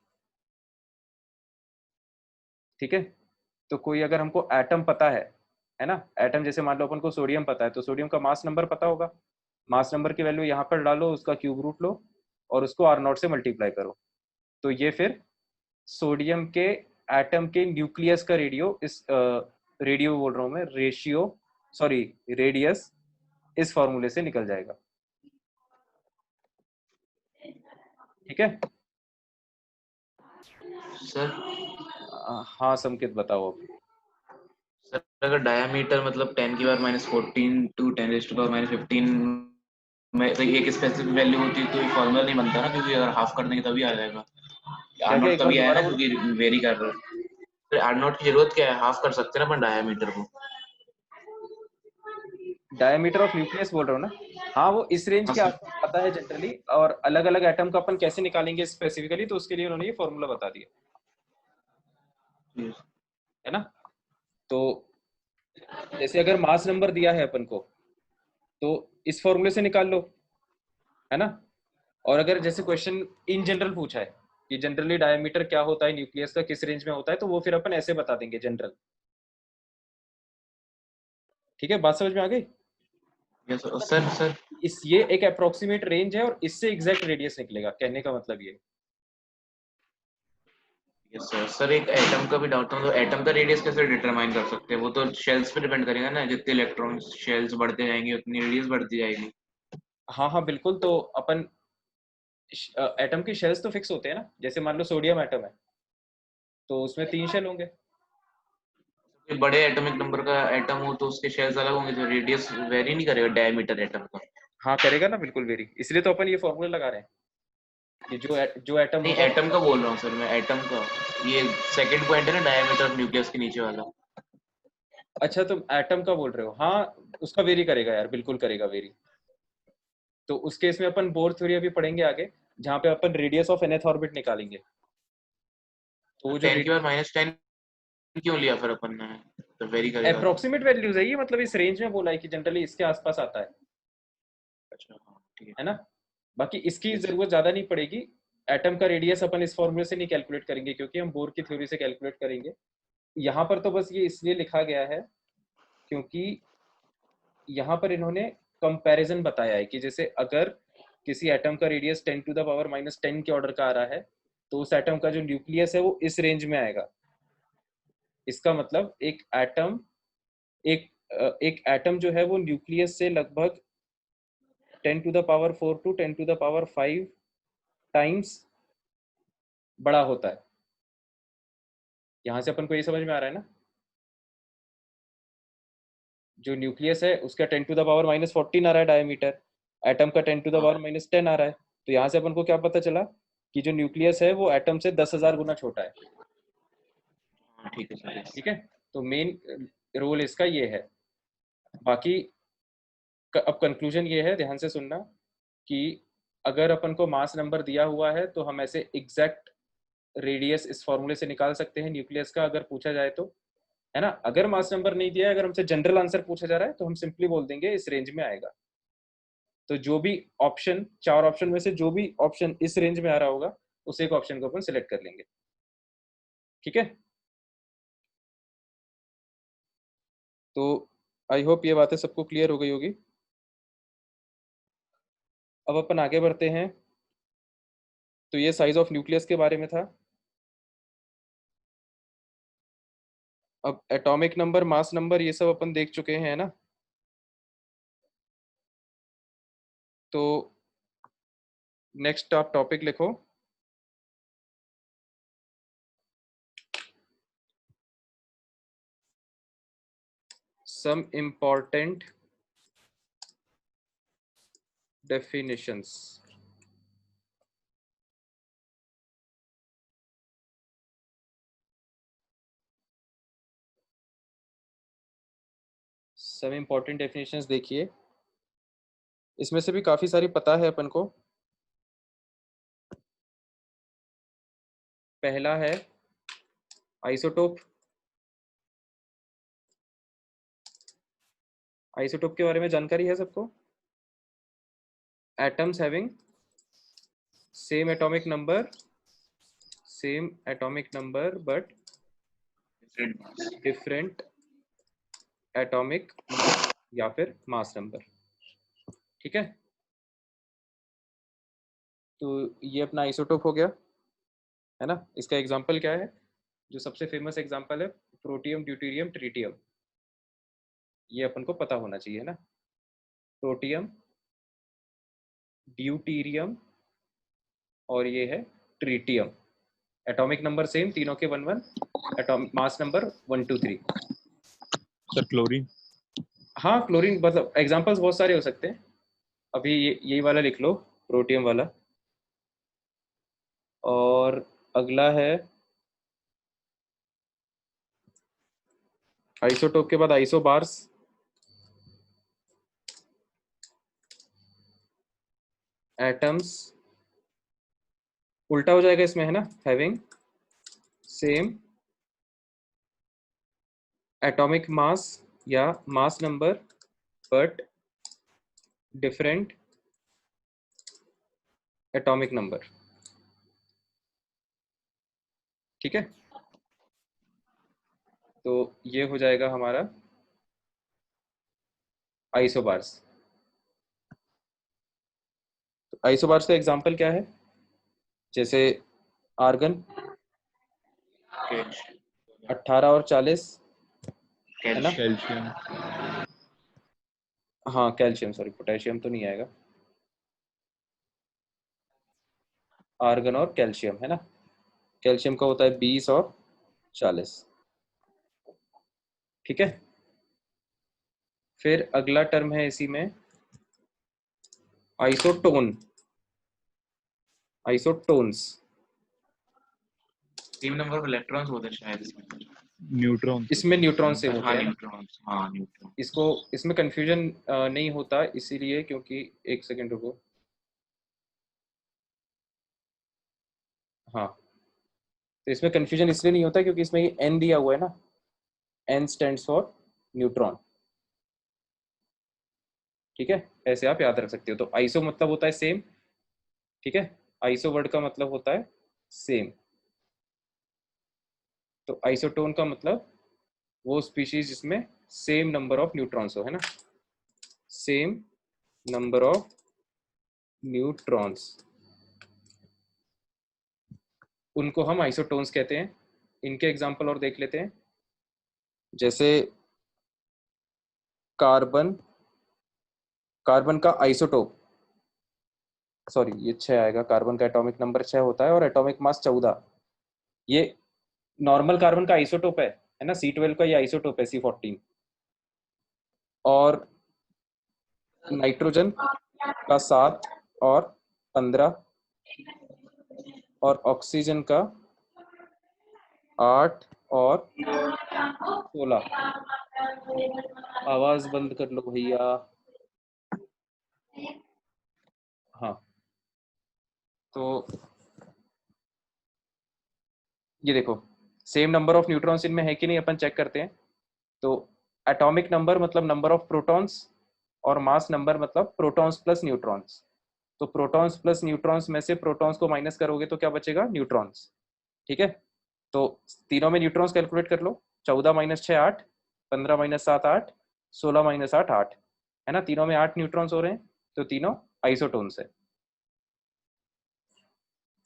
ठीक है, तो कोई अगर हमको एटम पता है ना, एटम जैसे मान लो अपन को सोडियम पता है, तो सोडियम का मास नंबर पता होगा। मास नंबर की वैल्यू यहाँ पर डालो, उसका क्यूब रूट लो और उसको आर नॉट से मल्टीप्लाई करो, तो ये फिर सोडियम के एटम के न्यूक्लियस का रेडियो बोल रहा हूँ मैं, रेशियो, सॉरी, रेडियस इस फॉर्मूले से निकल जाएगा। ठीक है सर। हाँ संकेत बताओ अब। अगर डायमीटर मतलब 10 की power -14 to 10 raise to power -15 में तो एक स्पेसिफिक वैल्यू होती तो ये फॉर्मूला नहीं बनता ना, क्योंकि अगर हाफ कर देंगे तभी आ जाएगा। आर क्या क्या, नॉट एक बार तभी आया दोबारा ना बोलो। क्योंकि वेरी कर रहा है। फिर आर नॉट की जरूरत क्या है, हाफ कर सकते हैं ना अपन डायमीटर को। डायमीटर ऑफ न्यूक्लियस बोल रहे हो ना? हाँ, वो इस रेंज हाँ के सर। आसपास आता है जनरली, और अलग अलग एटम को अपन कैसे निकालेंगे स्पेसिफिकली, तो उसके लिए उन्होंने ये फॉर्मूला बता दिया है ना। तो जैसे अगर मास नंबर दिया है अपन को, तो इस फॉर्मूले से निकाल लो, है ना। और अगर जैसे क्वेश्चन इन जनरल पूछा है कि जनरली डायमीटर क्या होता है न्यूक्लियस का, किस रेंज में होता है, तो वो फिर अपन ऐसे बता देंगे जनरल। ठीक है, बात समझ में आ गई? यस मतलब सर। सर इस ये एक अप्रोक्सीमेट रेंज है और इससे एग्जैक्ट रेडियस निकलेगा, कहने का मतलब ये। Yes sir. सर एक एटम का भी डाउट था, तो एटम का रेडियस कैसे डिटरमाइन कर सकते हैं? वो तो शेल्स पे डिपेंड करेगा ना, जितने इलेक्ट्रॉन शेल्स बढ़ते जाएंगे उतनी रेडियस बढ़ती जाएगी। हाँ हाँ बिल्कुल, तो अपन एटम की शेल्स तो फिक्स होते हैं ना, जैसे मान लो सोडियम एटम है तो उसमें 3 शेल होंगे। कोई बड़े एटॉमिक नंबर का एटम हो तो उसके शेल्स अलग होंगे, तो रेडियस वेरी नहीं करेगा डायमीटर एटम का। हाँ करेगा ना, बिल्कुल वेरी, इसलिए तो अपन ये फॉर्मूला लगा रहे हैं कि जो एटम नहीं, होगा एटम उसका। का बोल रहा हूँ सर मैं, एटम का। ये सेकंड पॉइंट है ना, डायमीटर ऑफ न्यूक्लियस के नीचे वाला। अच्छा, तुम एटम का बोल रहे हो, हाँ उसका वेरी करेगा यार, बिल्कुल करेगा वेरी। तो उस केस में अपन बोर थ्योरी अभी पढ़ेंगे आगे, जहाँ पे अपन रेडियस ऑफ nth ऑर्बिट निकालेंगे। तो वो जो 10 की पावर -10 क्यों लिया फिर अपन ने, तो वेरी करेगा तो। अप्रोक्सीमेट वैल्यूज है ये, मतलब इस रेंज में बोला है कि जनरली इसके आसपास आता अच्छा हाँ ठीक है। है ना। बाकी इसकी यस। जरूरत ज्यादा नहीं पड़ेगी। एटम का रेडियस अपन इस फॉर्मूले से नहीं कैलकुलेट करेंगे, क्योंकि हम बोर की थ्योरी से कैलकुलेट करेंगे। यहाँ पर तो बस ये इसलिए लिखा गया है क्योंकि यहाँ पर इन्होंने कंपैरिजन बताया है कि जैसे अगर किसी एटम का रेडियस 10⁻⁻10 के ऑर्डर का आ रहा है, तो उस एटम का जो न्यूक्लियस है वो इस रेंज में आएगा। इसका मतलब एक एक एटम जो है वो न्यूक्लियस से लगभग 10⁻⁴ टू 10⁻⁵ टाइम्स बड़ा होता है। यहाँ से अपन को ये समझ में आ रहा है ना, जो न्यूक्लियस है उसका 10⁻⁻14 आ रहा है डायमीटर, एटम का 10⁻⁻10 आ रहा है। तो यहाँ से अपन को क्या पता चला कि जो न्यूक्लियस है वो एटम से 10,000 गुना छोटा है। हाँ ठीक है सर। यस। ठीक है, तो मेन रोल इसका ये है। बाकी अब कंक्लूजन ये है, ध्यान से सुनना, कि अगर अपन को मास नंबर दिया हुआ है तो हम ऐसे एग्जैक्ट रेडियस इस फॉर्मूले से निकाल सकते हैं न्यूक्लियस का, अगर पूछा जाए तो, है ना। अगर मास नंबर नहीं दिया है, अगर हमसे जनरल आंसर पूछा जा रहा है, तो हम सिंपली बोल देंगे इस रेंज में आएगा। तो जो भी ऑप्शन, 4 ऑप्शन में से जो भी ऑप्शन इस रेंज में आ रहा होगा, उस एक ऑप्शन को अपन सिलेक्ट कर लेंगे। ठीक है, तो आई होप ये बातें सबको क्लियर हो गई होगी। अब अपन आगे बढ़ते हैं। तो ये साइज ऑफ न्यूक्लियस के बारे में था। अब एटॉमिक नंबर, मास नंबर, ये सब अपन देख चुके हैं ना। तो नेक्स्ट आप टॉपिक लिखो, सम इम्पॉर्टेंट definitions। सब इम्पॉर्टेंट डेफिनेशंस देखिए, इसमें से भी काफी सारी पता है अपन को। पहला है आइसोटोप। आइसोटोप के बारे में जानकारी है सबको? Atoms having same atomic number, but different atomic mass या फिर मास नंबर। ठीक है, तो ये अपना आइसोटोप हो गया, है ना। इसका एग्जांपल क्या है? जो सबसे फेमस एग्जांपल है, प्रोटियम, ड्यूटेरियम, ट्रिटियम। ये अपन को पता होना चाहिए ना। प्रोटियम, ड्यूटेरियम और ये है ट्रिटियम। एटॉमिक नंबर सेम तीनों के 1 1, atomic mass number 1 2 3। Sir chlorine. हाँ क्लोरीन, मतलब एग्जांपल्स बहुत सारे हो सकते हैं। अभी यही वाला लिख लो, प्रोटियम वाला। और अगला है आइसोटोप के बाद आइसोबार्स। एटम्स उल्टा हो जाएगा इसमें, है ना, हैविंग सेम एटॉमिक मास या mass number but different atomic number. ठीक है, तो ये हो जाएगा हमारा आइसोबार्स। तो आइसोबार्स का एग्जांपल क्या है? जैसे आर्गन 18 और 40, है ना। कैल्शियम। हाँ कैल्शियम, सॉरी पोटेशियम तो नहीं आएगा। आर्गन और कैल्शियम, है ना। कैल्शियम का होता है 20 और 40। ठीक है, फिर अगला टर्म है इसी में isotone, isotones. Same number of electrons होते हैं शायद इसमें। न्यूट्रॉन। इसमें न्यूट्रॉन से होते हाँ हैं। न्यूट्रॉन्स, हाँ न्यूट्रॉन। इसको इसमें कंफ्यूजन नहीं होता इसीलिए, क्योंकि एक सेकेंड रुको। हाँ, तो इसमें कंफ्यूजन इसलिए नहीं होता क्योंकि इसमें ये एन दिया हुआ है ना, एन स्टैंड्स फॉर न्यूट्रॉन। ठीक है, ऐसे आप याद रख सकते हो। तो आइसो मतलब होता है सेम। ठीक है, आइसो वर्ड का मतलब होता है सेम। तो आइसोटोन का मतलब वो स्पीशीज जिसमें सेम नंबर ऑफ न्यूट्रॉन्स हो, है ना, सेम नंबर ऑफ न्यूट्रॉन्स, उनको हम आइसोटोन्स कहते हैं। इनके एग्जांपल और देख लेते हैं। जैसे कार्बन, कार्बन का आइसोटोप, सॉरी ये 6 आएगा। कार्बन का एटॉमिक नंबर 6 होता है और एटॉमिक मास 14। ये नॉर्मल कार्बन का आइसोटोप है ना, C12 का ये आइसोटोप है C14। और नाइट्रोजन का 7 और 15, और ऑक्सीजन का 8 और 16। आवाज बंद कर लो भैया। हाँ, तो ये देखो सेम नंबर ऑफ न्यूट्रॉन्स इनमें है कि नहीं, अपन चेक करते हैं। तो एटॉमिक नंबर मतलब नंबर ऑफ प्रोटॉन्स, और मास नंबर मतलब प्रोटॉन्स प्लस न्यूट्रॉन्स। तो प्रोटॉन्स प्लस न्यूट्रॉन्स में से प्रोटॉन्स को माइनस करोगे तो क्या बचेगा? न्यूट्रॉन्स। ठीक है, तो तीनों में न्यूट्रॉन्स कैलकुलेट कर लो। 14 माइनस 6 8, 15 माइनस 7 8, 16 माइनस 8 8, है ना। तीनों में 8 न्यूट्रॉन्स हो रहे हैं, तो तीनों आइसोटोन्स है।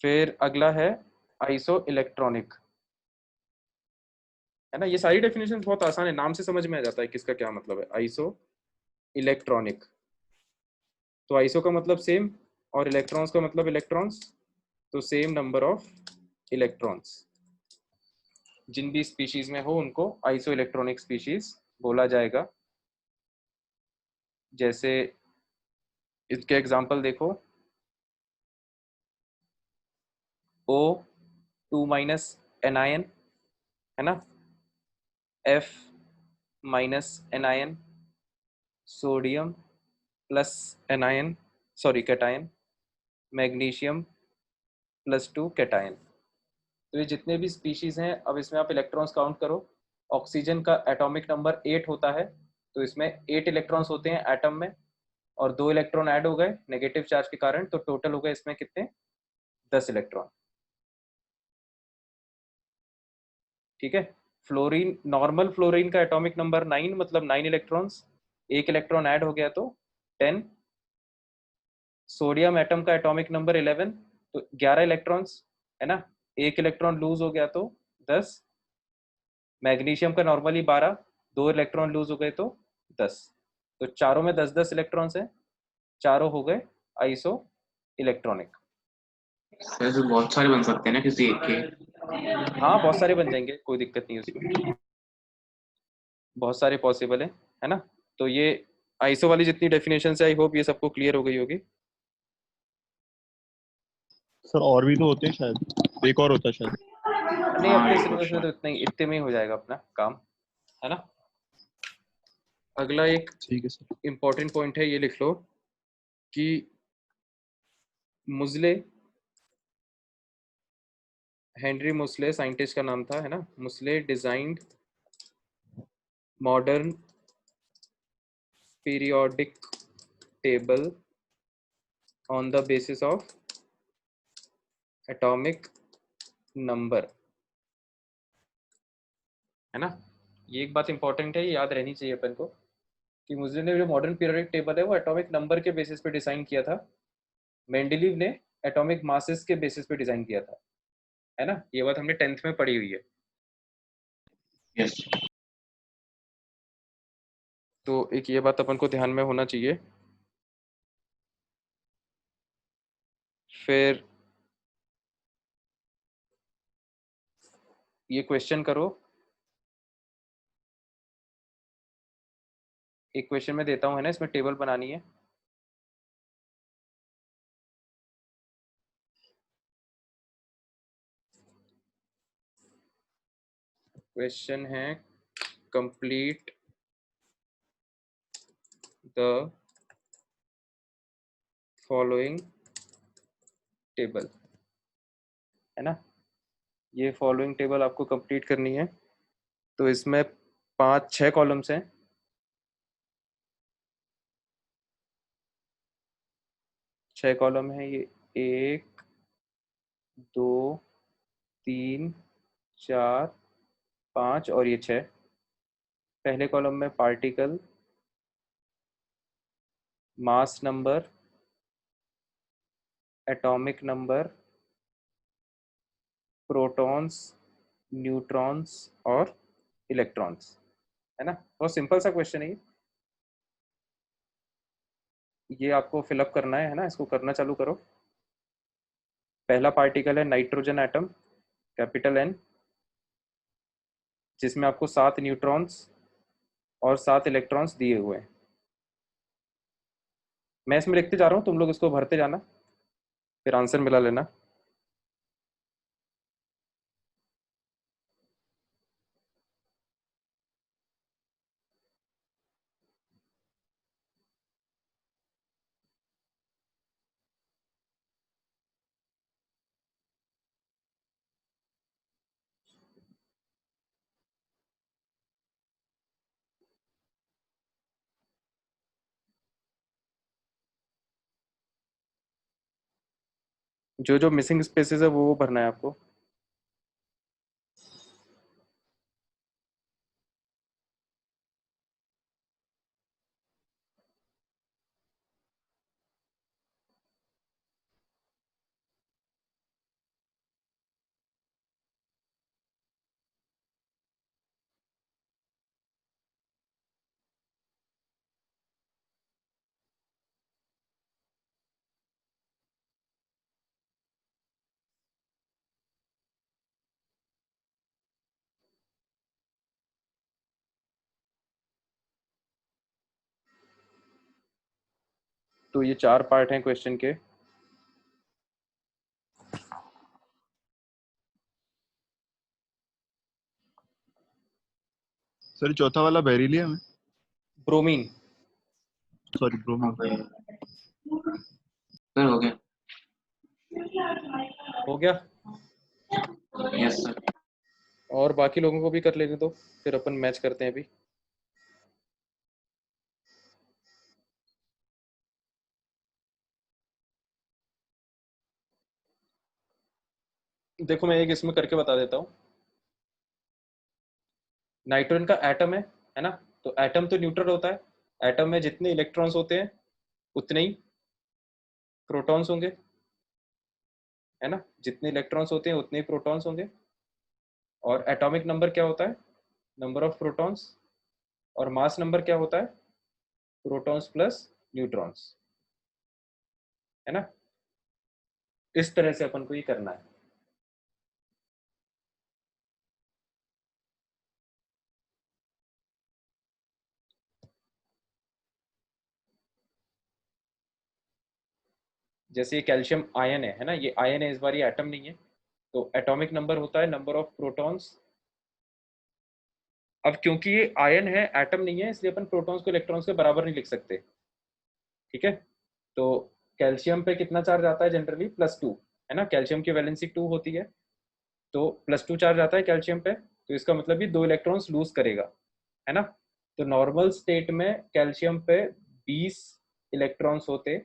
फिर अगला है आइसो इलेक्ट्रॉनिक, है ना। ये सारी डेफिनेशन बहुत आसान है, नाम से समझ में आ जाता है किसका क्या मतलब है। आइसो इलेक्ट्रॉनिक, तो आइसो का मतलब सेम और इलेक्ट्रॉन्स का मतलब इलेक्ट्रॉन्स, तो सेम नंबर ऑफ इलेक्ट्रॉन्स जिन भी स्पीशीज में हो उनको आइसो इलेक्ट्रॉनिक स्पीशीज बोला जाएगा। जैसे इसके एग्जांपल देखो, O2 माइनस एनायन, है ना, F minus anion, sodium plus anion, sorry cation, magnesium +2 cation. तो ये जितने भी स्पीशीज हैं, अब इसमें आप इलेक्ट्रॉन्स काउंट करो। ऑक्सीजन का एटॉमिक नंबर 8 होता है, तो इसमें 8 इलेक्ट्रॉन्स होते हैं एटम में, और 2 इलेक्ट्रॉन ऐड हो गए नेगेटिव चार्ज के कारण, तो टोटल हो गए इसमें कितने? 10 इलेक्ट्रॉन। ठीक है, फ्लोरीन, नॉर्मल फ्लोरीन का एटॉमिक नंबर 9, मतलब 9 इलेक्ट्रॉन्स, एक इलेक्ट्रॉन ऐड हो गया तो 10। सोडियम एटम का एटॉमिक नंबर 11, तो 11 इलेक्ट्रॉन्स, है ना, एक इलेक्ट्रॉन लूज हो गया तो 10। मैग्नीशियम का नॉर्मली 12, 2 इलेक्ट्रॉन लूज हो गए तो 10। तो चारों में 10-10 इलेक्ट्रॉन्स हैं, चारों हो गए आइसो इलेक्ट्रॉनिक। ऐसे बहुत सारे बन सकते हैं ना किसी एक के। हाँ बहुत सारे बन जाएंगे, कोई दिक्कत नहीं उसमें। बहुत सारे पॉसिबल है ना। तो ये आइसो वाली जितनी डेफिनेशन है, आई होप ये सबको क्लियर हो गई होगी। सर और भी तो होते हैं शायद, एक और होता है शायद। नहीं, हाँ अपने एक सिलेबस में क्वेश्चन। तो इतने में ही हो जाएगा अपना काम, है ना। अगला एक ठीक है सर। इम्पॉर्टेंट पॉइंट है, ये लिख लो कि मुज़ले, हेनरी मुस्ले साइंटिस्ट का नाम था, है ना। Moseley designed modern periodic table on the basis of atomic number, है ना। ये एक बात इंपॉर्टेंट है, ये याद रहनी चाहिए अपन को कि मुस्ले ने जो मॉडर्न पीरियोडिक टेबल है वो एटॉमिक नंबर के बेसिस पे डिजाइन किया था। मेंडलीव ने एटॉमिक मासेस के बेसिस पे डिजाइन किया था, है ना। ये बात हमने 10th में पढ़ी हुई है। यस। तो एक ये बात अपन को ध्यान में होना चाहिए। फिर ये क्वेश्चन करो, एक क्वेश्चन में देता हूँ, है ना, इसमें टेबल बनानी है। क्वेश्चन है कंप्लीट द फॉलोइंग टेबल, है ना। ये फॉलोइंग टेबल आपको कंप्लीट करनी है। तो इसमें 5-6 कॉलम्स हैं। 6 कॉलम है ये, 1 2 3 4 5 और ये 6। पहले कॉलम में particle, mass number, atomic number, protons, neutrons और इलेक्ट्रॉन्स, है ना। बहुत सिंपल सा क्वेश्चन है ये आपको फिलअप करना है ना। इसको करना चालू करो। पहला पार्टिकल है नाइट्रोजन एटम, कैपिटल एन, जिसमें आपको 7 न्यूट्रॉन्स और 7 इलेक्ट्रॉन्स दिए हुए हैं। मैं इसमें लिखते जा रहा हूँ, तुम लोग इसको भरते जाना, फिर आंसर मिला लेना। जो जो मिसिंग स्पेसेस है वो भरना है आपको। तो ये 4 पार्ट हैं क्वेश्चन के। सर चौथा वाला बेरिलियम है। Bromine. Sorry bromine. Okay sir, हो गया। हो गया। Yes sir. और बाकी लोगों को भी कर लेने दो, फिर अपन मैच करते हैं अभी। देखो मैं एक इसमें करके बता देता हूँ। नाइट्रोजन का एटम है ना। तो एटम तो न्यूट्रल होता है। एटम में जितने इलेक्ट्रॉन्स होते हैं उतने ही प्रोटॉन्स होंगे, है ना। जितने इलेक्ट्रॉन्स होते हैं उतने ही प्रोटॉन्स होंगे। और एटॉमिक नंबर क्या होता है? Number of protons. और मास नंबर क्या होता है? प्रोटॉन्स प्लस न्यूट्रॉन्स, है ना। इस तरह से अपन को ये करना है। जैसे ये कैल्शियम आयन है ना, ये आयन है, इस बार ये एटम नहीं है, तो एटॉमिक नंबर होता है नंबर ऑफ प्रोटॉन्स। अब क्योंकि ये आयन है, एटम नहीं है, इसलिए अपन प्रोटॉन्स को इलेक्ट्रॉन्स के बराबर नहीं लिख सकते, ठीक है। तो कैल्शियम पे कितना चार्ज आता है जनरली, +2, है ना, कैल्शियम की वैलेंसी 2 होती है, तो +2 चार्ज आता है कैल्शियम पे, तो इसका मतलब ये 2 इलेक्ट्रॉन्स लूज करेगा, है ना। तो नॉर्मल स्टेट में कैल्शियम पे 20 इलेक्ट्रॉन्स होते,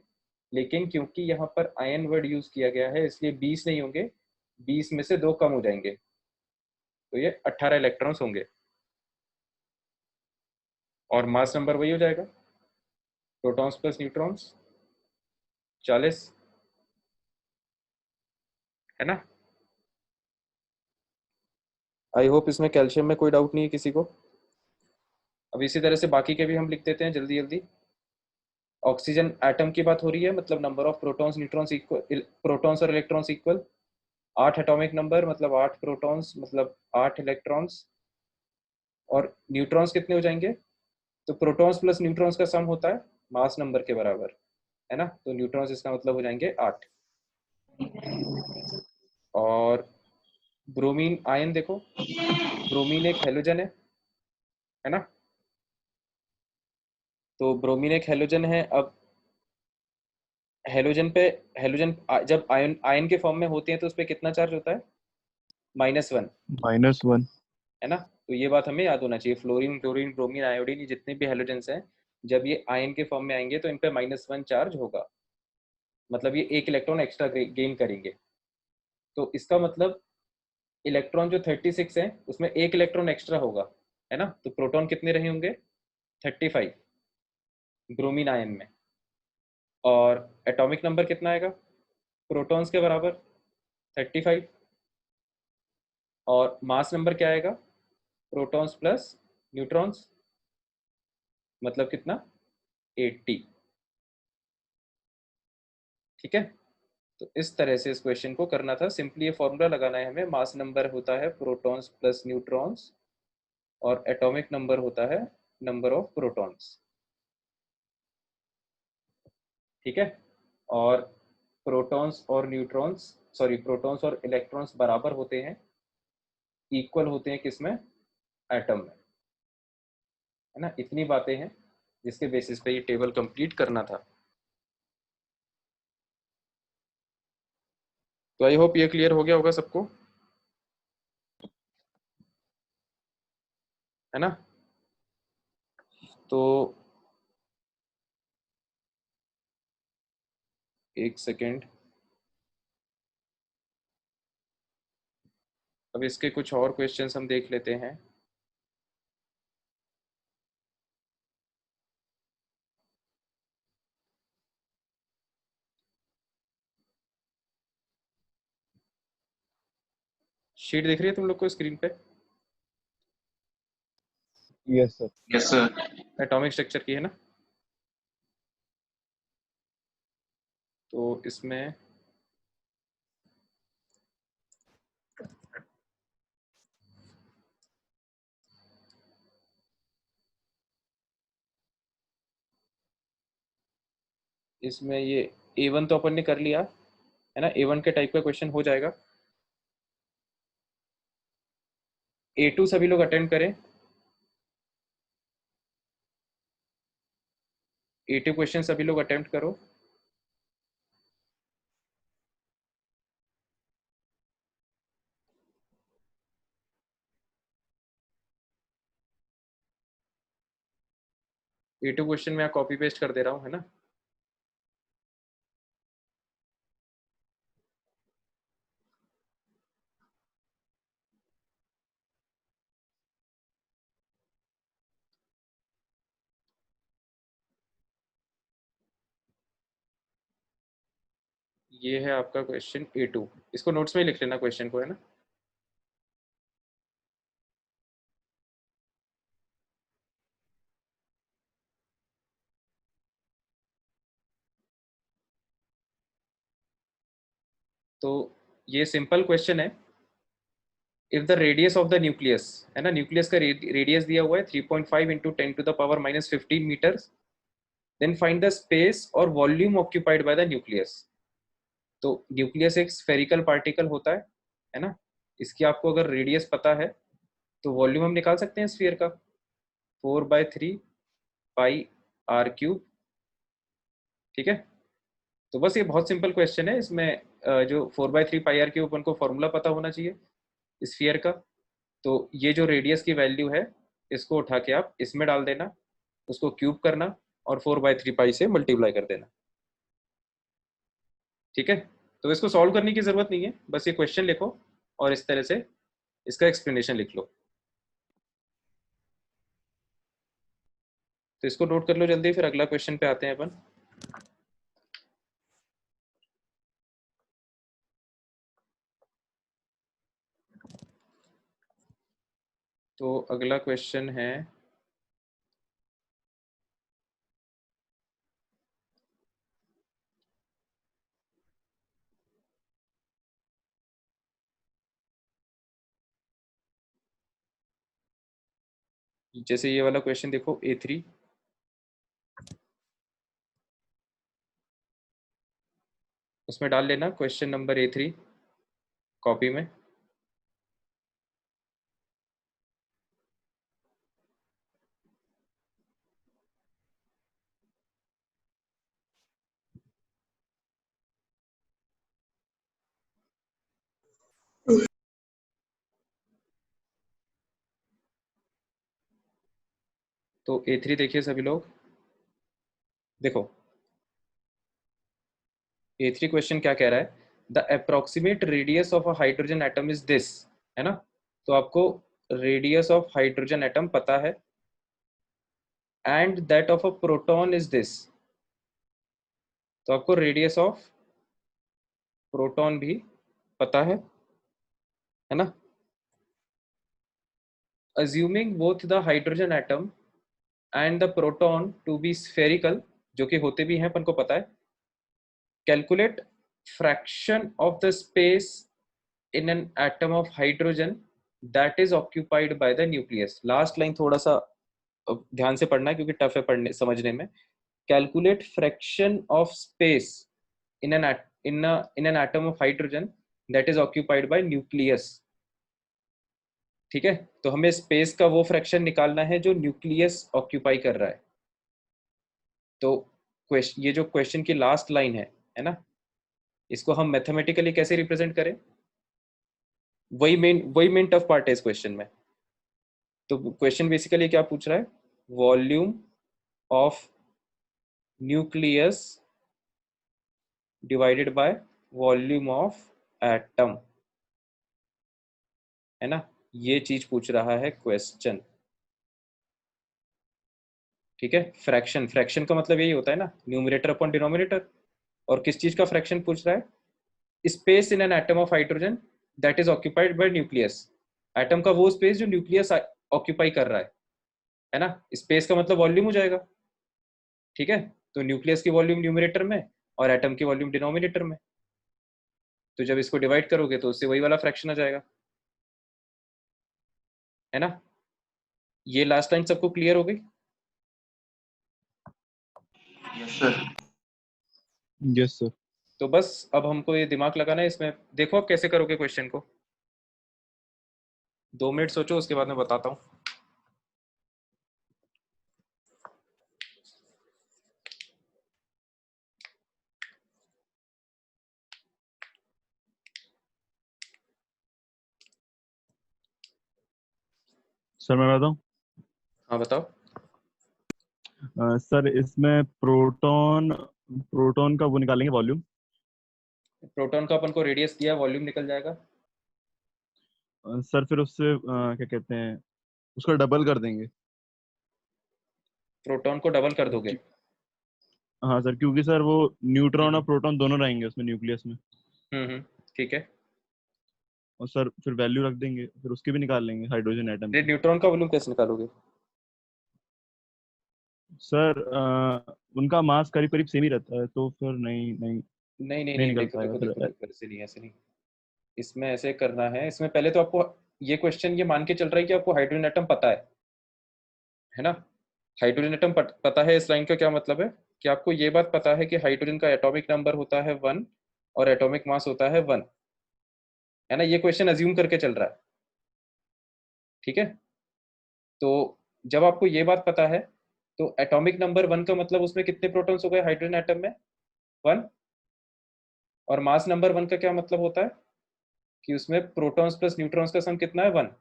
लेकिन क्योंकि यहाँ पर आयन वर्ड यूज किया गया है इसलिए 20 नहीं होंगे, 20 में से 2 कम हो जाएंगे, तो ये 18 इलेक्ट्रॉन्स होंगे, और मास नंबर वही हो जाएगा, प्रोटॉन्स प्लस न्यूट्रॉन्स 40, है ना। आई होप इसमें कैल्शियम में कोई डाउट नहीं है किसी को। अब इसी तरह से बाकी के भी हम लिख देते हैं जल्दी जल्दी। ऑक्सीजन एटम की बात हो रही है, मतलब number of protons neutrons equal, protons और इलेक्ट्रॉन्स इक्वल, 8 एटॉमिक नंबर मतलब 8 प्रोटॉन्स मतलब 8 इलेक्ट्रॉन्स, और न्यूट्रॉन्स कितने हो जाएंगे, तो प्रोटॉन्स प्लस न्यूट्रॉन्स का सम होता है मास नंबर के बराबर, है ना, तो न्यूट्रॉन्स इसका मतलब हो जाएंगे 8। और ब्रोमीन आयन देखो, ब्रोमीन एक हेलोजन है ना, तो ब्रोमीन एक हेलोजन है। अब हेलोजन पे, हेलोजन जब आयन आयन के फॉर्म में होते हैं तो उस पर कितना चार्ज होता है, -1, -1। है ना। तो ये बात हमें याद होना चाहिए, फ्लोरीन क्लोरीन ब्रोमीन आयोडीन, ये जितने भी हेलोजेंस हैं, जब ये आयन के फॉर्म में आएंगे तो इन पे -1 चार्ज होगा, मतलब ये एक इलेक्ट्रॉन एक्स्ट्रा गेन करेंगे। तो इसका मतलब इलेक्ट्रॉन जो 36 है उसमें एक इलेक्ट्रॉन एक्स्ट्रा होगा, है ना, तो प्रोटॉन कितने रहे होंगे, 35 ब्रोमीन आयन में, और एटॉमिक नंबर कितना आएगा प्रोटॉन्स के बराबर 35, और मास नंबर क्या आएगा, प्रोटॉन्स प्लस न्यूट्रॉन्स मतलब कितना, 80, ठीक है। तो इस तरह से इस क्वेश्चन को करना था, सिंपली ये फॉर्मूला लगाना है हमें, मास नंबर होता है प्रोटॉन्स प्लस न्यूट्रॉन्स, और एटॉमिक नंबर होता है नंबर ऑफ प्रोटॉन्स, ठीक है। और प्रोटॉन्स और न्यूट्रॉन्स, सॉरी प्रोटॉन्स और इलेक्ट्रॉन्स बराबर होते हैं, इक्वल होते हैं किसमें, एटम में, है ना। इतनी बातें हैं जिसके बेसिस पे ये टेबल कंप्लीट करना था। तो आई होप ये क्लियर हो गया होगा सबको, है ना। तो एक सेकेंड, अब इसके कुछ और क्वेश्चंस हम देख लेते हैं। शीट दिख रही है तुम लोग को स्क्रीन पे, yes sir. Yes sir. Atomic structure की, है ना। तो इसमें इसमें ये A1 तो अपन ने कर लिया, है ना, A1 के टाइप का क्वेश्चन हो जाएगा। A2 सभी लोग अटेम्प्ट करें, A2 क्वेश्चन सभी लोग अटेम्प्ट करो। A2 क्वेश्चन मैं कॉपी पेस्ट कर दे रहा हूँ, है ना। ये है आपका क्वेश्चन A2, इसको नोट्स में ही लिख लेना क्वेश्चन को, है ना। तो ये सिंपल क्वेश्चन है, if the radius of the nucleus, है ना, न्यूक्लियस का रेडियस दिया हुआ है 3.5 into 10⁻⁻15 metre, then find the space और volume occupied by the nucleus. तो न्यूक्लियस एक स्फेरिकल पार्टिकल होता है ना। इसकी आपको अगर रेडियस पता है तो वॉल्यूम हम निकाल सकते हैं स्फीयर का, 4/3 पाई आर क्यूब। ठीक है, तो बस ये बहुत सिंपल क्वेश्चन है। इसमें जो 4/3 पाई आर क्यूब अपन को फॉर्मूला पता होना चाहिए स्फीयर का। तो ये जो रेडियस की वैल्यू है इसको उठा के आप इसमें डाल देना, उसको क्यूब करना और 4/3 पाई से मल्टीप्लाई कर देना। ठीक है, तो इसको सॉल्व करने की जरूरत नहीं है, बस ये क्वेश्चन लिखो और इस तरह से इसका एक्सप्लेनेशन लिख लो। तो इसको नोट कर लो जल्दी, फिर अगला क्वेश्चन पे आते हैं अपन। तो अगला क्वेश्चन है जैसे ये वाला क्वेश्चन देखो A3, उसमें डाल लेना क्वेश्चन नंबर A3 कॉपी में। तो A3 देखिए सभी लोग, देखो A3 क्वेश्चन क्या कह रहा है, the approximate radius of a hydrogen atom is this, है ना। तो आपको रेडियस ऑफ हाइड्रोजन एटम पता है and that of a proton is this. तो आपको रेडियस ऑफ प्रोटॉन भी पता है ना। Assuming both the hydrogen atom and the proton to be spherical, जो कि होते भी हैं अपन को पता है, calculate fraction of the space in an atom of hydrogen that is occupied by the nucleus। Last line थोड़ा सा ध्यान से पढ़ना है क्योंकि टफ है पढ़ने समझने में। Calculate fraction of space in an in an atom of hydrogen that is occupied by nucleus। ठीक है, तो हमें स्पेस का वो फ्रैक्शन निकालना है जो न्यूक्लियस ऑक्यूपाई कर रहा है। तो ये जो क्वेश्चन की लास्ट लाइन है ना, इसको हम मैथमेटिकली कैसे रिप्रेजेंट करें, वही मेन टफ पार्ट है इस क्वेश्चन में। तो क्वेश्चन बेसिकली क्या पूछ रहा है, volume of nucleus divided by volume of atom, है ना, ये चीज पूछ रहा है क्वेश्चन। ठीक है, फ्रैक्शन, फ्रैक्शन का मतलब यही होता है ना, न्यूमरेटर अपॉन डिनोमिनेटर। और किस चीज का फ्रैक्शन पूछ रहा है, space in an atom of hydrogen that is occupied by nucleus. Atom का वो स्पेस जो न्यूक्लियस ऑक्यूपाई कर रहा है ना। स्पेस का मतलब वॉल्यूम हो जाएगा। ठीक है, तो न्यूक्लियस की वॉल्यूम न्यूमरेटर में और एटम की वॉल्यूम डिनोमिनेटर में, तो जब इसको डिवाइड करोगे तो उससे वही वाला फ्रैक्शन आ जाएगा, है ना। ये लास्ट लाइन सबको क्लियर हो गई। Yes sir. Yes sir. तो बस अब हमको ये दिमाग लगाना है इसमें। देखो आप कैसे करोगे क्वेश्चन को, 2 मिनट सोचो, उसके बाद मैं बताता हूँ। सर मैं बताऊं? हाँ बताओ। सर इसमें प्रोटॉन प्रोटॉन का वो निकालेंगे वॉल्यूम। प्रोटॉन का अपन को रेडियस दिया, वॉल्यूम निकल जाएगा। सर फिर उससे क्या कहते हैं, उसका डबल कर देंगे। प्रोटॉन को डबल कर दोगे। हाँ सर, क्योंकि सर वो न्यूट्रॉन और हम्म प्रोटॉन दोनों रहेंगे उसमें न्यूक्लियस में। ठीक है। और सर फिर वैल्यू रख देंगे, फिर उसकी भी निकाल लेंगे हाइड्रोजन एटम ये की। न्यूट्रॉन का वॉल्यूम कैसे निकालोगे। सर उनका मास करीब करीब सेम ही रहता है, तो फिर नहीं नहीं नहीं नहीं नहीं नहीं, निकल देखो पाएगा देखो देखो फिर। देखो, ऐसे नहीं ऐसे नहीं। इसमें ऐसे करना है, इसमें पहले तो आपको ये क्वेश्चन ये मान के चल रहा है कि आपको हाइड्रोजन एटम पता है ना। हाइड्रोजन एटम पता है, इस लाइन का क्या मतलब है कि आपको ये बात पता है कि हाइड्रोजन का एटॉमिक नंबर होता है 1 और एटॉमिक मास होता है 1, है ना। ये क्वेश्चन अज्यूम करके चल रहा है, ठीक है। तो जब आपको ये बात पता है तो एटॉमिक नंबर 1 का मतलब उसमें कितने प्रोटॉन्स हो गए हाइड्रोजन एटम में, 1। और मास नंबर 1 का क्या मतलब होता है कि उसमें प्रोटॉन्स प्लस न्यूट्रॉन्स का सम कितना है, 1,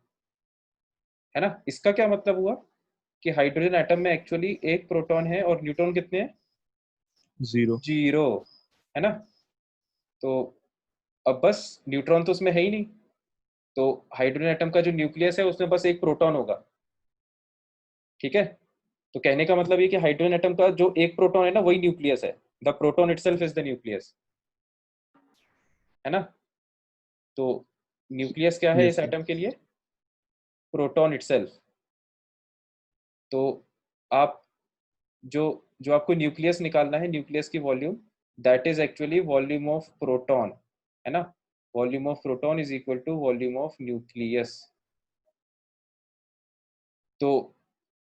है ना। इसका क्या मतलब हुआ कि हाइड्रोजन एटम में एक्चुअली एक प्रोटॉन है और न्यूट्रॉन कितने हैं, 0। 0, है ना। तो अब बस न्यूट्रॉन तो उसमें है ही नहीं, तो हाइड्रोजन एटम का जो न्यूक्लियस है उसमें बस एक प्रोटॉन होगा, ठीक है। तो कहने का मतलब ये कि हाइड्रोजन एटम का जो एक प्रोटॉन है ना वही न्यूक्लियस है, the proton itself is the nucleus, है ना। तो न्यूक्लियस क्या है यस इस सर। एटम के लिए, प्रोटॉन इटसेल्फ। तो आप जो जो आपको न्यूक्लियस निकालना है, न्यूक्लियस की volume, that is actually volume of proton, है ना। Volume of proton is equal to volume of nucleus. तो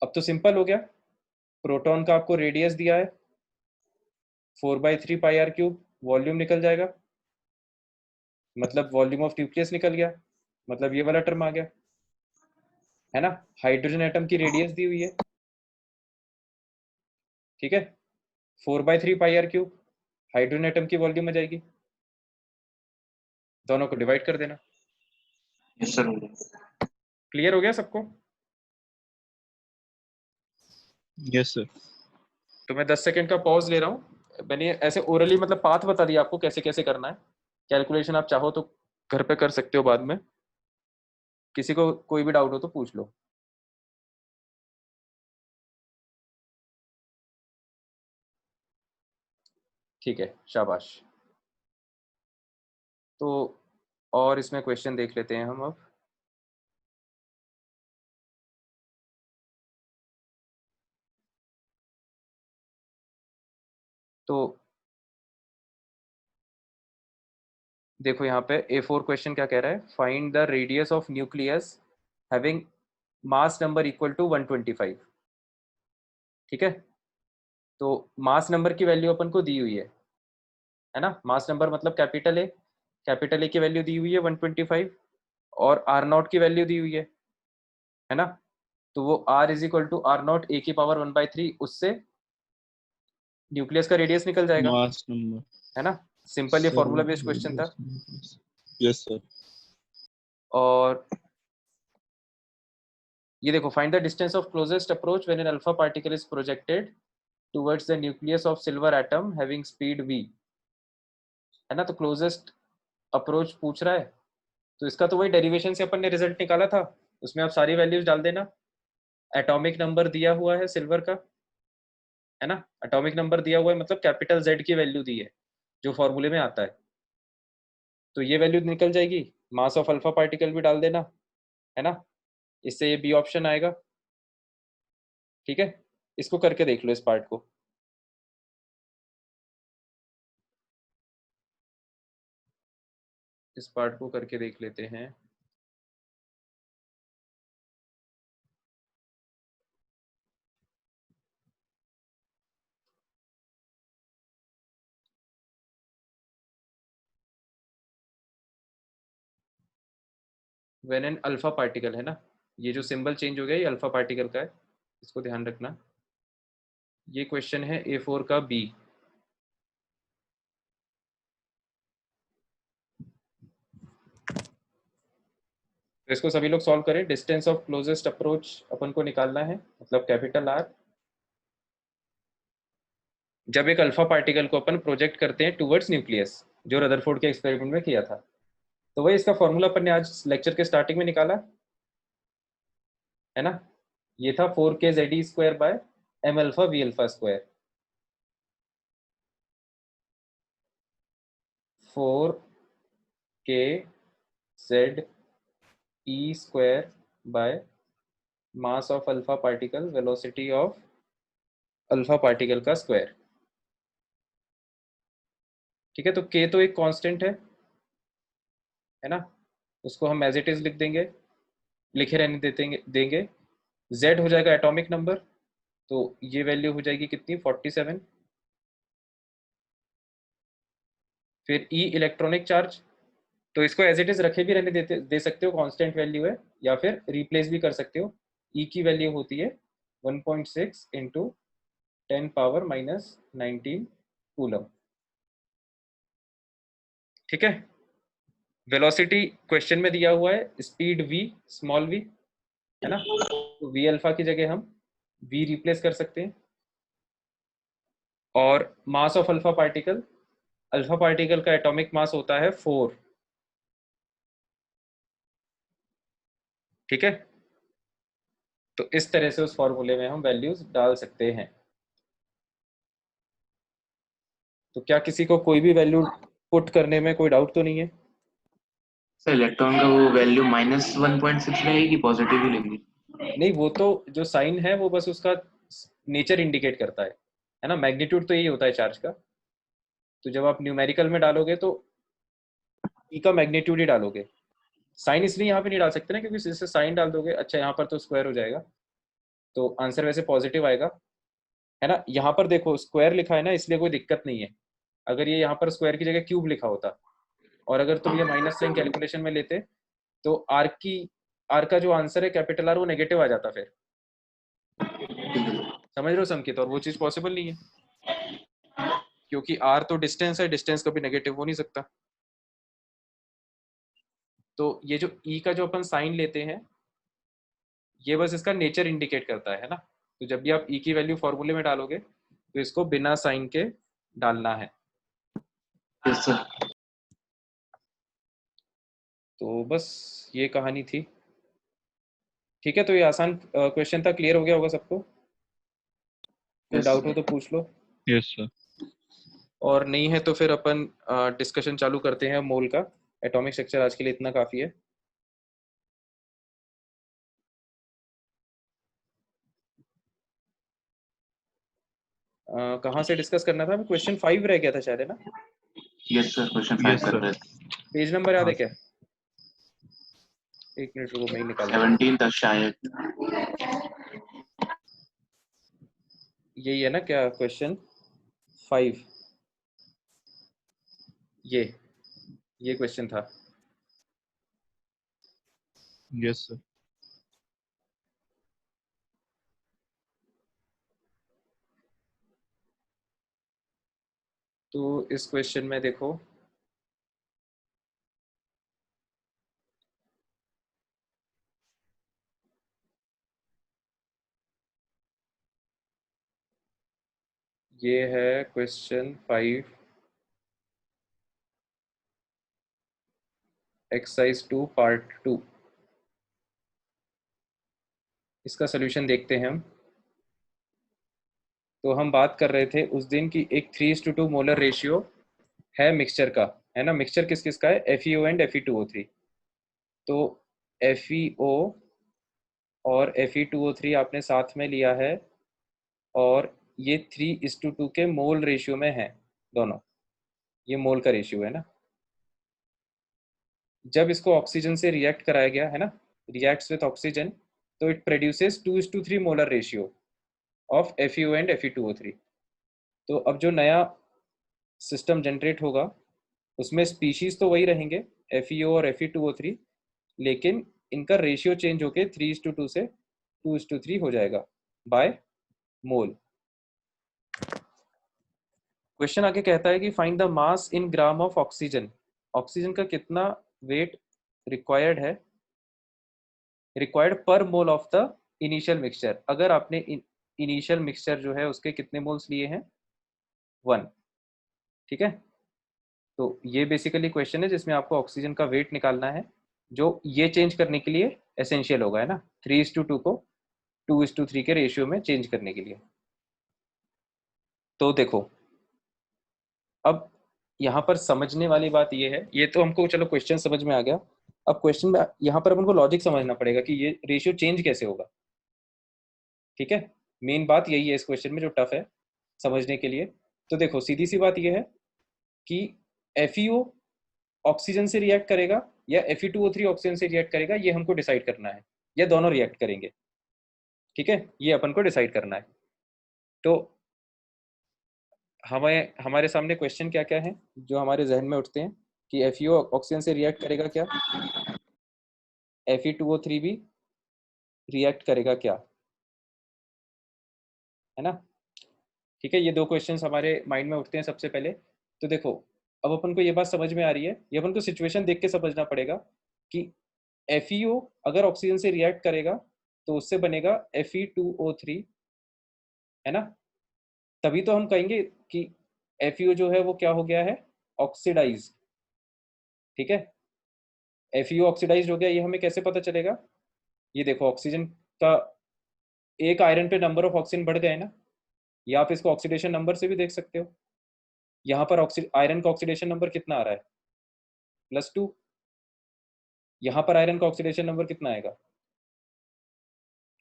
अब तो सिंपल हो गया, प्रोटॉन का आपको रेडियस दिया है 4/3πr³, वॉल्यूम निकल जाएगा, मतलब वॉल्यूम ऑफ न्यूक्लियस निकल गया, मतलब ये वाला टर्म आ गया, है ना। हाइड्रोजन एटम की रेडियस दी हुई है, ठीक है, 4/3πr³, हाइड्रोजन एटम की वॉल्यूम आ जाएगी, दोनों को डिवाइड कर देना। Yes sir. क्लियर हो गया सबको। Yes sir. तो मैं 10 सेकंड का पॉज ले रहा हूँ। मैंने ऐसे ओरली मतलब पाथ बता दिया आपको कैसे कैसे करना है। कैलकुलेशन आप चाहो तो घर पे कर सकते हो बाद में, किसी को कोई भी डाउट हो तो पूछ लो। ठीक है, शाबाश। तो और इसमें क्वेश्चन देख लेते हैं हम अब। तो देखो यहाँ पे A4 क्वेश्चन क्या कह रहा है, find the radius of nucleus having mass number equal to 125, ठीक है। तो मास नंबर की वैल्यू अपन को दी हुई है ना। मास नंबर मतलब कैपिटल ए की वैल्यू दी हुई है 125, और आर नॉट की वैल्यू दी हुई है ना। तो वो r is equal to R naught A की पावर 1/3, उससे न्यूक्लियस का रेडियस निकल जाएगा, मास नंबर। है ना। सिंपल, ये फॉर्मूला बेस्ड क्वेश्चन था। Yes sir. और ये देखो, find the distance of closest approach when an alpha particle is projected towards the nucleus of silver atom having speed v, है ना। तो क्लोजेस्ट अप्रोच पूछ रहा है, तो इसका तो वही डेरिवेशन से अपन ने रिजल्ट निकाला था, उसमें आप सारी वैल्यूज डाल देना। एटॉमिक नंबर दिया हुआ है सिल्वर का, है ना। एटॉमिक नंबर दिया हुआ है मतलब कैपिटल Z की वैल्यू दी है जो फॉर्मूले में आता है, तो ये वैल्यू निकल जाएगी। मास ऑफ अल्फा पार्टिकल भी डाल देना, है ना। इससे ये बी ऑप्शन आएगा, ठीक है। इसको करके देख लो, इस पार्ट को। इस पार्ट को करके देख लेते हैं। व्हेन एन अल्फा पार्टिकल, है ना, ये जो सिंबल चेंज हो गया ये अल्फा पार्टिकल का है, इसको ध्यान रखना। ये क्वेश्चन है A4 का बी। तो इसको सभी लोग सॉल्व करें। डिस्टेंस ऑफ क्लोजेस्ट अप्रोच अपन को निकालना है, मतलब कैपिटल R, जब एक अल्फा पार्टिकल को अपन प्रोजेक्ट करते हैं टुवर्ड्स न्यूक्लियस, जो रदरफोर्ड के एक्सपेरिमेंट में किया था। तो वही इसका फॉर्मूला अपन ने आज लेक्चर के स्टार्टिंग में निकाला, है ना। ये था 4k/Ze² m alpha V अल्फा², 4k/Ze² mass of alpha particle velocity of alpha particle का स्क्वायर, ठीक है। तो k तो एक कांस्टेंट है ना, उसको हम एज इट इज लिख देंगे, लिखे रहने देंगे। z हो जाएगा एटॉमिक नंबर, तो ये वैल्यू हो जाएगी कितनी, 47। फिर ई इलेक्ट्रॉनिक चार्ज, तो इसको एज इट इज रखे भी रहने दे सकते हो, कांस्टेंट वैल्यू है, या फिर रिप्लेस भी कर सकते हो। ई की वैल्यू होती है 1.6 इंटू 10⁻⁻19 कूलम। ठीक है। वेलोसिटी क्वेश्चन में दिया हुआ है, स्पीड v स्मॉल v, है ना, तो v अल्फा की जगह हम v रिप्लेस कर सकते हैं। और मास ऑफ अल्फा पार्टिकल का एटॉमिक मास होता है 4। ठीक है, तो इस तरह से उस फॉर्मूले में हम वैल्यूज डाल सकते हैं। तो क्या किसी को कोई भी वैल्यू पुट करने में कोई डाउट तो नहीं है? सर इलेक्ट्रॉन का वो वैल्यू -1.6 रहेगी, पॉजिटिव ही लेंगे? नहीं, वो तो जो साइन है वो बस उसका नेचर इंडिकेट करता है ना, मैग्नीट्यूड तो यही होता है चार्ज का। तो जब आप न्यूमेरिकल में डालोगे तो ई का मैग्नीट्यूड ही डालोगे, साइन इसलिए यहाँ पे नहीं डाल सकते ना, क्योंकि इससे साइन डाल दोगे, अच्छा यहाँ पर तो स्क्वायर हो जाएगा, तो आंसर वैसे पॉजिटिव आएगा, है ना। यहाँ पर देखो स्क्वायर लिखा है ना, इसलिए कोई दिक्कत नहीं है। अगर ये यहाँ पर स्क्वायर की जगह क्यूब लिखा होता, और अगर तुम ये माइनस साइन कैलकुलेशन में लेते, तो आर का जो आंसर है कैपिटल आर, वो नेगेटिव आ जाता फिर। समझ रहे हो संकेत? और वो चीज पॉसिबल नहीं है, क्योंकि आर तो डिस्टेंस है, डिस्टेंस कभी नेगेटिव हो नहीं सकता। तो ये जो ई का जो अपन साइन लेते हैं, ये बस इसका नेचर इंडिकेट करता है ना। तो जब भी आप ई की वैल्यू फॉर्मूले में डालोगे तो इसको बिना साइन के डालना है। Yes sir. तो बस ये कहानी थी। ठीक है, तो ये आसान क्वेश्चन था, क्लियर हो गया होगा सबको? कोई यस डाउट हो तो पूछ लो, यस सर। और नहीं है तो फिर अपन डिस्कशन चालू करते हैं मोल का। एटॉमिक स्ट्रक्चर आज के लिए इतना काफी है। कहाँ से डिस्कस करना था? क्वेश्चन 5 रह गया था शायद, है ना? यस सर, क्वेश्चन 5 यस कर सर। रहे थे। पेज नंबर याद है हाँ। क्या? एक मिनट रुको, मैं ही निकाल 17 तक शायद। यही है ना क्या क्वेश्चन 5? ये क्वेश्चन था। Yes sir. तो इस क्वेश्चन में देखो, ये है क्वेश्चन 5, एक्सरसाइज 2 पार्ट 2। इसका सोल्यूशन देखते हैं हम। तो हम बात कर रहे थे उस दिन की, एक 3:2 मोलर रेशियो है मिक्सचर का, है ना। मिक्सचर किस किस का है? FeO and Fe2O3। तो FeO और Fe2O3 आपने साथ में लिया है, और ये 3:2 के मोल रेशियो में है दोनों। ये मोल का रेशियो है ना। जब इसको ऑक्सीजन से रिएक्ट कराया गया, है ना, रिएक्ट्स विथ ऑक्सीजन, तो it produces 2:3 molar ratio of FeO and Fe2O3। तो अब जो नया सिस्टम जनरेट होगा उसमें स्पीशीज तो वही रहेंगे, FeO और Fe2O3, लेकिन इनका रेशियो चेंज होके 3:2 से 2:3 हो जाएगा बाय मोल। क्वेश्चन आगे कहता है कि find the mass in gram of oxygen. Oxygen का कितना वेट रिक्वायर्ड है, रिक्वायर्ड पर mole of the initial mixture. अगर आपने इनिशियल मिक्सचर जो है उसके कितने मोल्स लिए हैं? 1। ठीक है, तो ये बेसिकली क्वेश्चन है जिसमें आपको ऑक्सीजन का वेट निकालना है, जो ये चेंज करने के लिए एसेंशियल होगा, है ना, 3:2 को 2:3 के रेशियो में चेंज करने के लिए। तो देखो, अब यहाँ पर समझने वाली बात ये है, ये तो हमको चलो क्वेश्चन समझ में आ गया। अब क्वेश्चन में यहाँ पर अपन को लॉजिक समझना पड़ेगा कि ये रेशियो चेंज कैसे होगा। ठीक है, मेन बात यही है इस क्वेश्चन में जो टफ है समझने के लिए। तो देखो, सीधी सी बात ये है कि FeO ऑक्सीजन से रिएक्ट करेगा या Fe2O3 ऑक्सीजन से रिएक्ट करेगा, ये हमको डिसाइड करना है, या दोनों रिएक्ट करेंगे। ठीक है, ये अपन को डिसाइड करना है। तो हमारे सामने क्वेश्चन क्या क्या है जो हमारे जहन में उठते हैं कि FeO ऑक्सीजन से रिएक्ट करेगा क्या, Fe2O3 भी रिएक्ट करेगा क्या, है ना। ठीक है, ये दो क्वेश्चंस हमारे माइंड में उठते हैं सबसे पहले। तो देखो, अब अपन को ये बात समझ में आ रही है, ये अपन को सिचुएशन देख के समझना पड़ेगा कि FeO अगर ऑक्सीजन से रिएक्ट करेगा तो उससे बनेगा Fe2O3, है ना। तभी तो हम कहेंगे कि FeO जो है वो क्या हो गया है, ऑक्सीडाइज। ठीक है, FeO ऑक्सीडाइज हो गया, ये हमें कैसे पता चलेगा, ये देखो ऑक्सीजन का एक आयरन पे नंबर ऑफ ऑक्सीजन बढ़ गए ना, या आप इसको ऑक्सीडेशन नंबर से भी देख सकते हो। यहाँ पर आयरन का ऑक्सीडेशन नंबर कितना आ रहा है, +2। यहाँ पर आयरन का ऑक्सीडेशन नंबर कितना आएगा,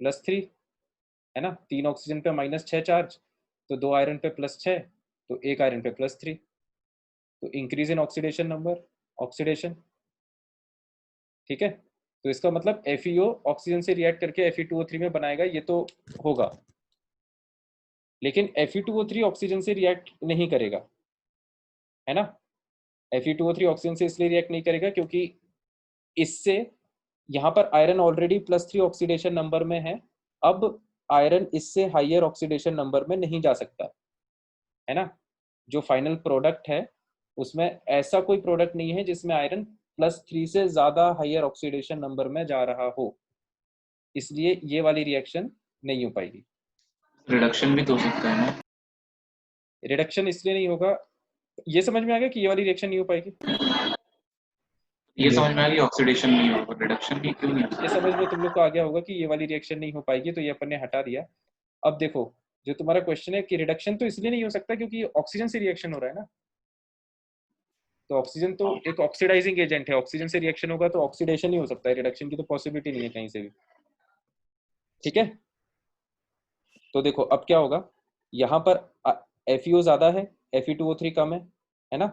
+3, है ना। 3 ऑक्सीजन पे -6 चार्ज, तो 2 आयरन पे +6, तो 1 आयरन पे +3, तो increase in oxidation number, oxidation. ठीक है, तो इसका मतलब FeO ऑक्सीजन से रिएक्ट करके Fe2O3 में बनाएगा, ये तो होगा। लेकिन Fe2O3 ऑक्सीजन से रिएक्ट नहीं करेगा, है ना। Fe2O3 ऑक्सीजन से इसलिए रिएक्ट नहीं करेगा क्योंकि इससे यहाँ पर आयरन ऑलरेडी +3 ऑक्सीडेशन नंबर में है, अब आयरन इससे हाइयर ऑक्सीडेशन नंबर में नहीं जा सकता, है ना। जो फाइनल प्रोडक्ट है उसमें ऐसा कोई प्रोडक्ट नहीं है जिसमें आयरन +3 से ज्यादा हाइयर ऑक्सीडेशन नंबर में जा रहा हो, इसलिए ये वाली रिएक्शन नहीं हो पाएगी। रिडक्शन भी तो हो सकता है ना। रिडक्शन इसलिए नहीं होगा, ये समझ में आ गया कि ये वाली रिएक्शन नहीं हो पाएगी। ये समझ में आ गया ऑक्सीडेशन नहीं होगा, रिडक्शन भी क्यों नहीं हो ये सकता। समझ में तुम लोग को आ गया होगा कि ये वाली रिएक्शन नहीं हो पाएगी, तो ये अपन ने हटा दिया। अब देखो, जो तुम्हारा क्वेश्चन है कि रिडक्शन तो इसलिए नहीं हो सकता क्योंकि ऑक्सीजन से रिएक्शन हो रहा है ना, तो ऑक्सीजन तो एक ऑक्सीडाइजिंग एजेंट है, ऑक्सीजन से रिएक्शन होगा तो ऑक्सीडेशन ही हो सकता है, रिडक्शन की तो पॉसिबिलिटी नहीं है कहीं से भी। ठीक है, तो देखो अब क्या होगा, यहाँ पर FeO ज्यादा है, Fe2O3 कम है ना।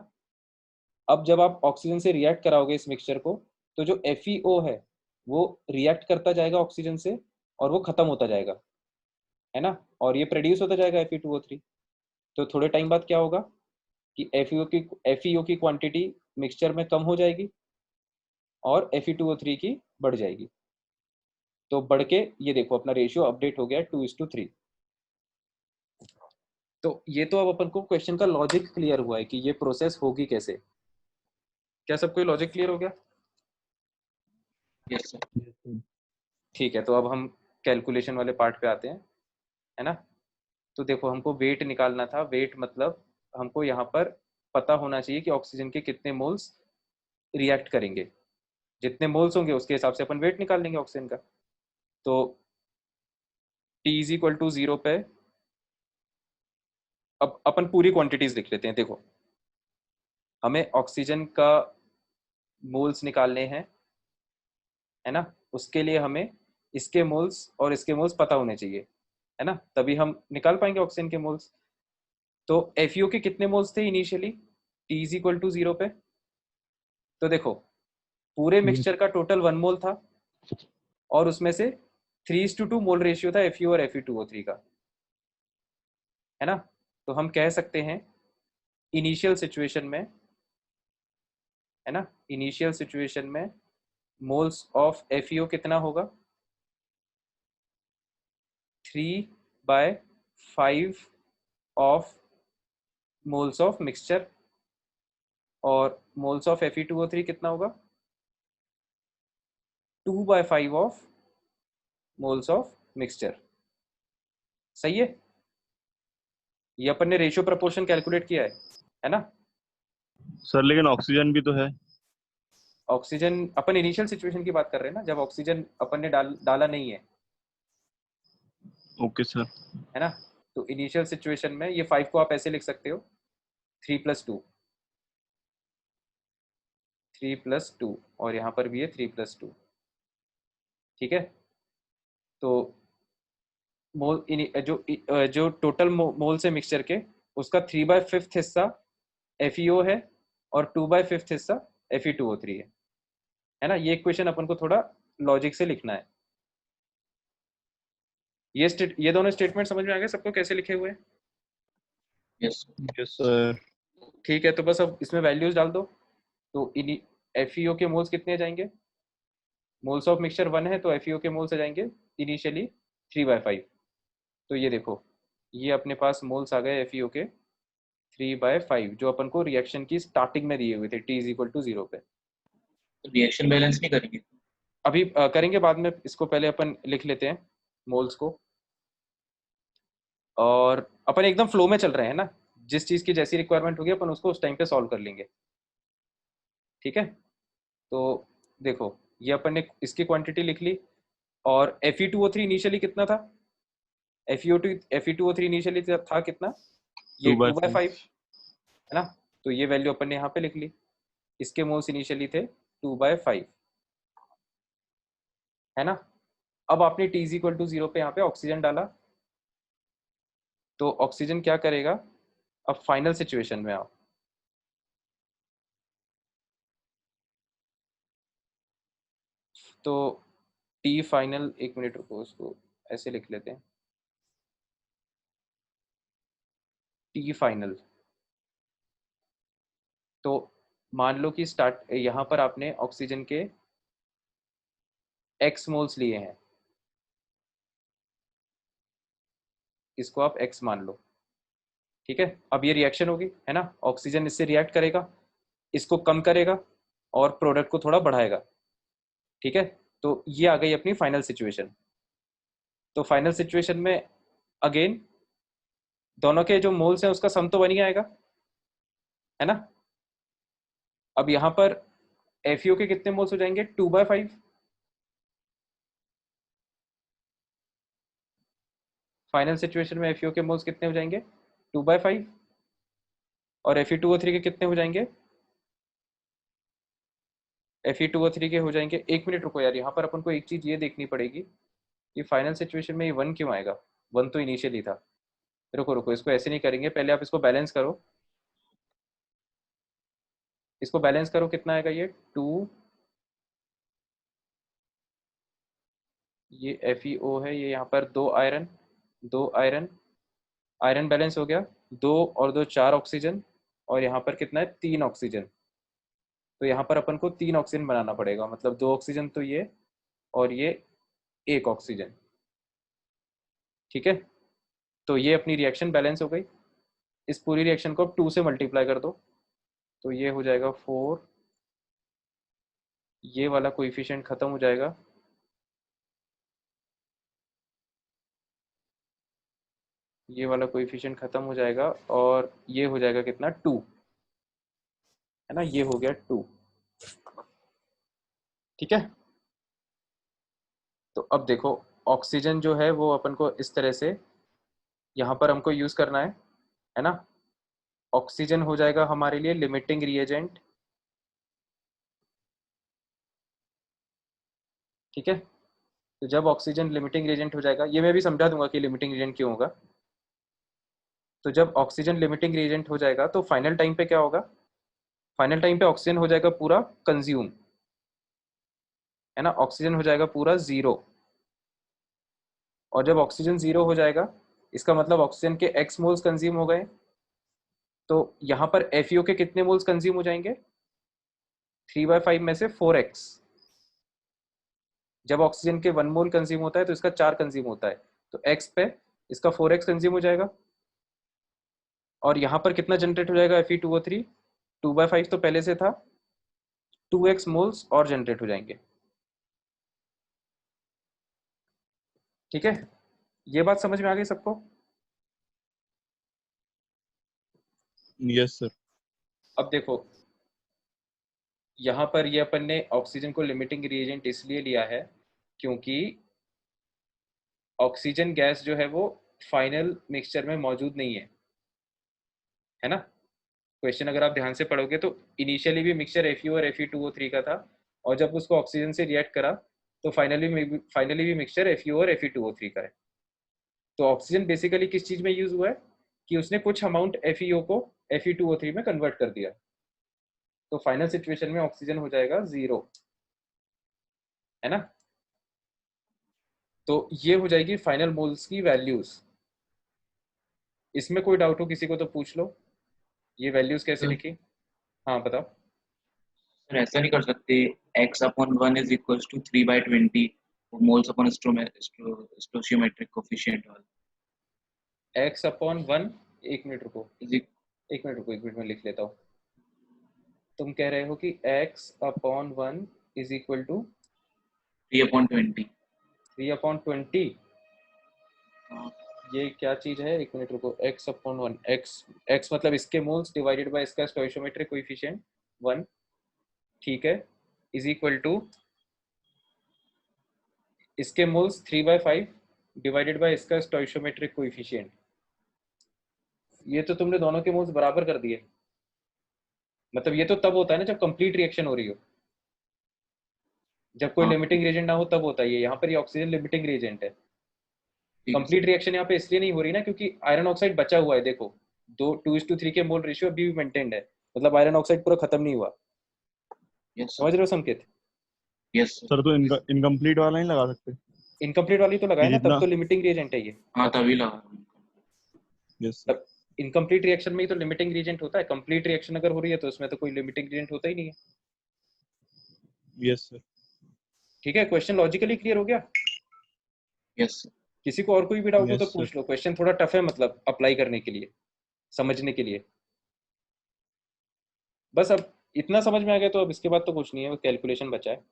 अब जब आप ऑक्सीजन से रिएक्ट कराओगे इस मिक्सचर को, तो जो FeO है वो रिएक्ट करता जाएगा ऑक्सीजन से और वो खत्म होता जाएगा, है ना, और ये प्रोड्यूस होता जाएगा Fe2O3। तो थोड़े टाइम बाद क्या होगा कि FeO की क्वांटिटी मिक्सचर में कम हो जाएगी और Fe2O3 की बढ़ जाएगी। तो बढ़ के ये देखो अपना रेशियो अपडेट हो गया 2:3। तो ये तो अब अपन को क्वेश्चन का लॉजिक क्लियर हुआ है कि ये प्रोसेस होगी कैसे। क्या सबको लॉजिक क्लियर हो गया? Yes sir. ठीक है, तो अब हम कैलकुलेशन वाले पार्ट पे आते हैं, है ना। तो देखो हमको वेट निकालना था, वेट मतलब हमको यहाँ पर पता होना चाहिए कि ऑक्सीजन के कितने मोल्स रिएक्ट करेंगे, जितने मोल्स होंगे उसके हिसाब से अपन वेट निकाल लेंगे ऑक्सीजन का। तो T = 0 पे अब अपन पूरी क्वांटिटीज लिख लेते हैं। देखो हमें ऑक्सीजन का मोल्स निकालने हैं, है ना, उसके लिए हमें इसके मोल्स और इसके मोल्स पता होने चाहिए, है ना, तभी हम निकाल पाएंगे ऑक्सीजन के मोल्स। तो FeO के कितने मोल्स थे इनिशियली T = 0 पे? तो देखो पूरे मिक्सचर का टोटल 1 मोल था और उसमें से 3:2 मोल रेशियो था FeO और Fe2O3 का, है ना। तो हम कह सकते हैं इनिशियल सिचुएशन में, है ना, इनिशियल सिचुएशन में मोल्स ऑफ FeO कितना होगा, 3/5 ऑफ मोल्स ऑफ मिक्सचर, और मोल्स ऑफ Fe2O3 कितना होगा, 2/5 ऑफ मोल्स ऑफ मिक्सचर। सही है, ये अपन ने रेशियो प्रपोर्शन कैलकुलेट किया है ना। सर लेकिन ऑक्सीजन भी तो है। ऑक्सीजन अपन इनिशियल सिचुएशन की बात कर रहे हैं ना, जब ऑक्सीजन अपन ने डाला नहीं है, ओके सर। है ना। तो इनिशियल सिचुएशन में ये 5 को आप ऐसे लिख सकते हो 3+2, 3+2, और यहाँ पर भी है 3+2। ठीक है, तो मोल जो टोटल मोल्स है मिक्सचर के, उसका 3/5 हिस्सा FeO है और 2/5 हिस्सा Fe2O3 है ना। ये इक्वेशन अपन को थोड़ा लॉजिक से लिखना है। ये दोनों स्टेटमेंट समझ में आ गए सबको कैसे लिखे हुए हैं? Yes yes sir. ठीक है, तो बस अब इसमें वैल्यूज डाल दो। तो FeO के मोल्स कितने आ जाएंगे? मोल्स ऑफ मिक्सचर 1 है, तो FeO के मोल्स आ जाएंगे इनिशियली 3/5। तो ये देखो, ये अपने पास मोल्स आ गए FeO के 3/5, जो अपन को रिएक्शन की स्टार्टिंग में दिए हुए थे t = 0 पे। रिएक्शन बैलेंस नहीं करेंगे? अभी करेंगे बाद में, इसको पहले अपन लिख लेते हैं मोल्स को। और अपन एकदम फ्लो में चल रहे हैं ना, जिस चीज़ की जैसी रिक्वायरमेंट होगी अपन उसको उस टाइम पे सॉल्व कर लेंगे। ठीक है, तो देखो, ये अपन ने इसकी क्वांटिटी लिख ली। और Fe2O3 इनिशियली कितना था? Fe2O3 इनिशियली था कितना? ये 2/5 है ना। तो ये वैल्यू अपन ने यहाँ पे लिख ली। इसके मोल्स इनिशियली थे 2/5, है ना। अब आपने t = 0 पे यहाँ पे ऑक्सीजन डाला, तो ऑक्सीजन क्या करेगा? अब फाइनल सिचुएशन में आओ। तो टी फाइनल, एक मिनट रुको, उसको ऐसे लिख लेते हैं, टी फाइनल। तो मान लो कि स्टार्ट यहाँ पर आपने ऑक्सीजन के x मोल्स लिए हैं, इसको आप x मान लो। ठीक है, अब ये रिएक्शन होगी, है ना। ऑक्सीजन इससे रिएक्ट करेगा, इसको कम करेगा और प्रोडक्ट को थोड़ा बढ़ाएगा। ठीक है, तो ये आ गई अपनी फाइनल सिचुएशन। तो फाइनल सिचुएशन में अगेन दोनों के जो मोल्स हैं उसका सम तो बन ही आएगा, है ना। अब यहाँ पर FeO के कितने मोल्स हो जाएंगे? 2/5। फाइनल सिचुएशन में FeO के मोल्स कितने हो जाएंगे? 2/5। और Fe2O3 के कितने हो जाएंगे? Fe2O3 के हो जाएंगे, एक मिनट रुको यार, यहाँ पर अपन को एक चीज ये देखनी पड़ेगी कि फाइनल सिचुएशन में ये 1 क्यों आएगा? 1 तो इनिशियली था। रुको रुको, इसको ऐसे नहीं करेंगे, पहले आप इसको बैलेंस करो। इसको बैलेंस करो, कितना आएगा ये? 2, ये FeO है, ये यहाँ पर 2 आयरन, 2 आयरन, आयरन बैलेंस हो गया। 2 और 2 4 ऑक्सीजन, और यहाँ पर कितना है? 3 ऑक्सीजन। तो यहाँ पर अपन को 3 ऑक्सीजन बनाना पड़ेगा, मतलब 2 ऑक्सीजन तो ये, और ये 1 ऑक्सीजन। ठीक है, तो ये अपनी रिएक्शन बैलेंस हो गई। इस पूरी रिएक्शन को अब 2 से मल्टीप्लाई कर दो, तो ये हो जाएगा 4। ये वाला कोएफिशिएंट खत्म हो जाएगा, ये वाला कोएफिशिएंट खत्म हो जाएगा, और ये हो जाएगा कितना? 2, है ना। ये हो गया 2। ठीक है, तो अब देखो, ऑक्सीजन जो है वो अपन को इस तरह से यहाँ पर हमको यूज करना है ना। ऑक्सीजन हो जाएगा हमारे लिए लिमिटिंग रिएजेंट। ठीक है, तो जब ऑक्सीजन लिमिटिंग रिएजेंट हो जाएगा, ये मैं भी समझा दूंगा कि लिमिटिंग रिएजेंट क्यों होगा। तो जब ऑक्सीजन लिमिटिंग रिएजेंट हो जाएगा तो फाइनल टाइम पे क्या होगा? फाइनल टाइम पे ऑक्सीजन हो जाएगा पूरा कंज्यूम, है ना। ऑक्सीजन हो जाएगा पूरा 0। और जब ऑक्सीजन 0 हो जाएगा, इसका मतलब ऑक्सीजन के x मोल्स कंज्यूम हो गए। तो यहाँ पर FeO के कितने मोल्स कंज्यूम हो जाएंगे? 3/5 में से 4x। जब ऑक्सीजन के 1 मोल कंज्यूम होता है तो इसका 4 कंज्यूम होता है, तो x पे इसका 4x कंज्यूम हो जाएगा। और यहाँ पर कितना जनरेट हो जाएगा? Fe2O3 2/5 तो पहले से था, 2x मोल्स और जनरेट हो जाएंगे। ठीक है, ये बात समझ में आ गई सबको? Yes sir. अब देखो, यहाँ पर ये अपन ने ऑक्सीजन को लिमिटिंग रिएजेंट इसलिए लिया है क्योंकि ऑक्सीजन गैस जो है वो फाइनल मिक्सचर में मौजूद नहीं है ना। क्वेश्चन अगर आप ध्यान से पढ़ोगे तो इनिशियली भी मिक्सचर FeO और Fe2O3 का था, और जब उसको ऑक्सीजन से रिएक्ट करा तो फाइनली भी मिक्सचर FeO और Fe2O3 का है। तो ऑक्सीजन बेसिकली किस चीज में यूज हुआ है कि उसने कुछ अमाउंट FeO को Fe2O3 में कन्वर्ट कर दिया। तो फाइनल सिचुएशन में ऑक्सीजन हो जाएगा 0, है ना। तो ये हो जाएगी फाइनल मोल्स की वैल्यूज। इसमें कोई डाउट हो किसी को तो पूछ लो, ये वैल्यूज कैसे लिखी? हाँ बताओ। सर ऐसा नहीं कर सकते, x/1 is equal to 3/20 moles upon stoichiometric coefficient वाला x/1, एक मिनट रुको, इज एक मिनट रुको, एक मिनट में लिख लेता हूँ। तुम कह रहे हो कि x/1 इज इक्वल टू 3/20। 3/20। ये क्या चीज है, एक मिनट रुको। x/1, x मतलब इसके मोल्स डिवाइडेड बाय इसका स्टोइचियोमेट्रिक कोएफिशिएंट 1, ठीक है, इज इक्वल टू इसके मोल्स 3/5 डिवाइडेड बाय इसका स्टोइचियोमेट्रिक कोएफिशिएंट। ये तो तुमने दोनों के मोल्स बराबर कर दिए। मतलब ये तो तब होता है ना जब कंप्लीट रिएक्शन हो रही हो, जब कोई हाँ लिमिटिंग रिएजेंट ना हो तब होता है ये। यहाँ पर ये ऑक्सीजन लिमिटिंग रिएजेंट है। ठीक है कंप्लीट रिएक्शन यहाँ पे इसलिए नहीं हो रही ना क्योंकि आयरन ऑक्साइड बचा हुआ है। देखो 2:3 के मोल रेशियो अभी भी मेंटेन्ड है, मतलब आयरन ऑक्साइड पूरा खत्म नहीं हुआ। यस समझ रहे हो संकेत? यस सर तो इनकम्प्लीट वाला नहीं लगा सकते इनकम्प्लीट वाली तो लगाए कि ना, तब जितना? तो लिमिटिंग रिएजेंट है ये। हाँ तभी लगा। Yes sir. तब इनकम्प्लीट रिएक्शन में ही तो लिमिटिंग रिएजेंट होता है। कंप्लीट रिएक्शन अगर हो रही है तो उसमें तो कोई लिमिटिंग रिएजेंट होता ही नहीं है। Yes sir. ठीक है, क्वेश्चन लॉजिकली क्लियर हो गया? यस किसी को और कोई भी डाउट हो तो यस सर। पूछ लो। क्वेश्चन थोड़ा टफ है, मतलब अप्लाई करने के लिए, समझने के लिए। बस अब इतना समझ में आ गया तो अब इसके बाद तो कुछ नहीं है, वो कैलकुलेशन बचा है।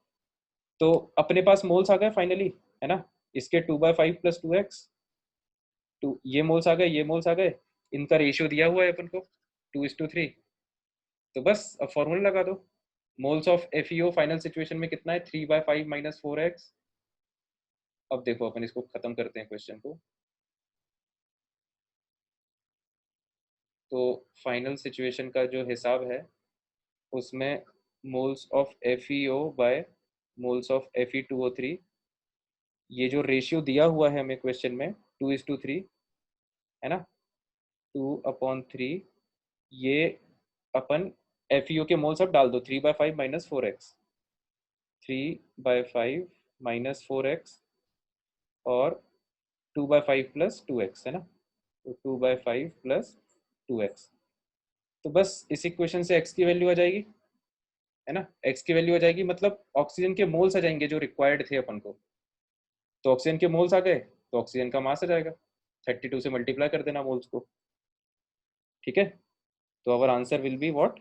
तो अपने पास मोल्स आ गए फाइनली, है ना? इसके 2/5 + 2x, ये मोल्स आ गए, ये मोल्स आ गए। इनका रेशियो दिया हुआ है अपन को 2:3। तो बस अब फॉर्मूला लगा दो। Moles of FeO final situation में कितना है? 3/5 - 4x। अब देखो अपन इसको खत्म करते हैं क्वेश्चन को। तो फाइनल सिचुएशन का जो हिसाब है उसमें moles of FeO by moles of Fe2O3, ये जो रेशियो दिया हुआ है हमें क्वेश्चन में 2:3, है ना? 2/3, ये अपन FeO के मोल्स अब डाल दो। 3/5 - 4x, 3/5 - 4x और 2/5 + 2x, है ना? तो 2/5 + 2x। तो बस इस इक्वेशन से x की वैल्यू आ जाएगी, है ना? x की वैल्यू आ जाएगी, मतलब ऑक्सीजन के मोल्स आ जाएंगे जो रिक्वायर्ड थे अपन को। तो ऑक्सीजन के मोल्स आ गए तो ऑक्सीजन का मास आ जाएगा। 32 से मल्टीप्लाई कर देना मोल्स को, ठीक है? तो our answer will be what?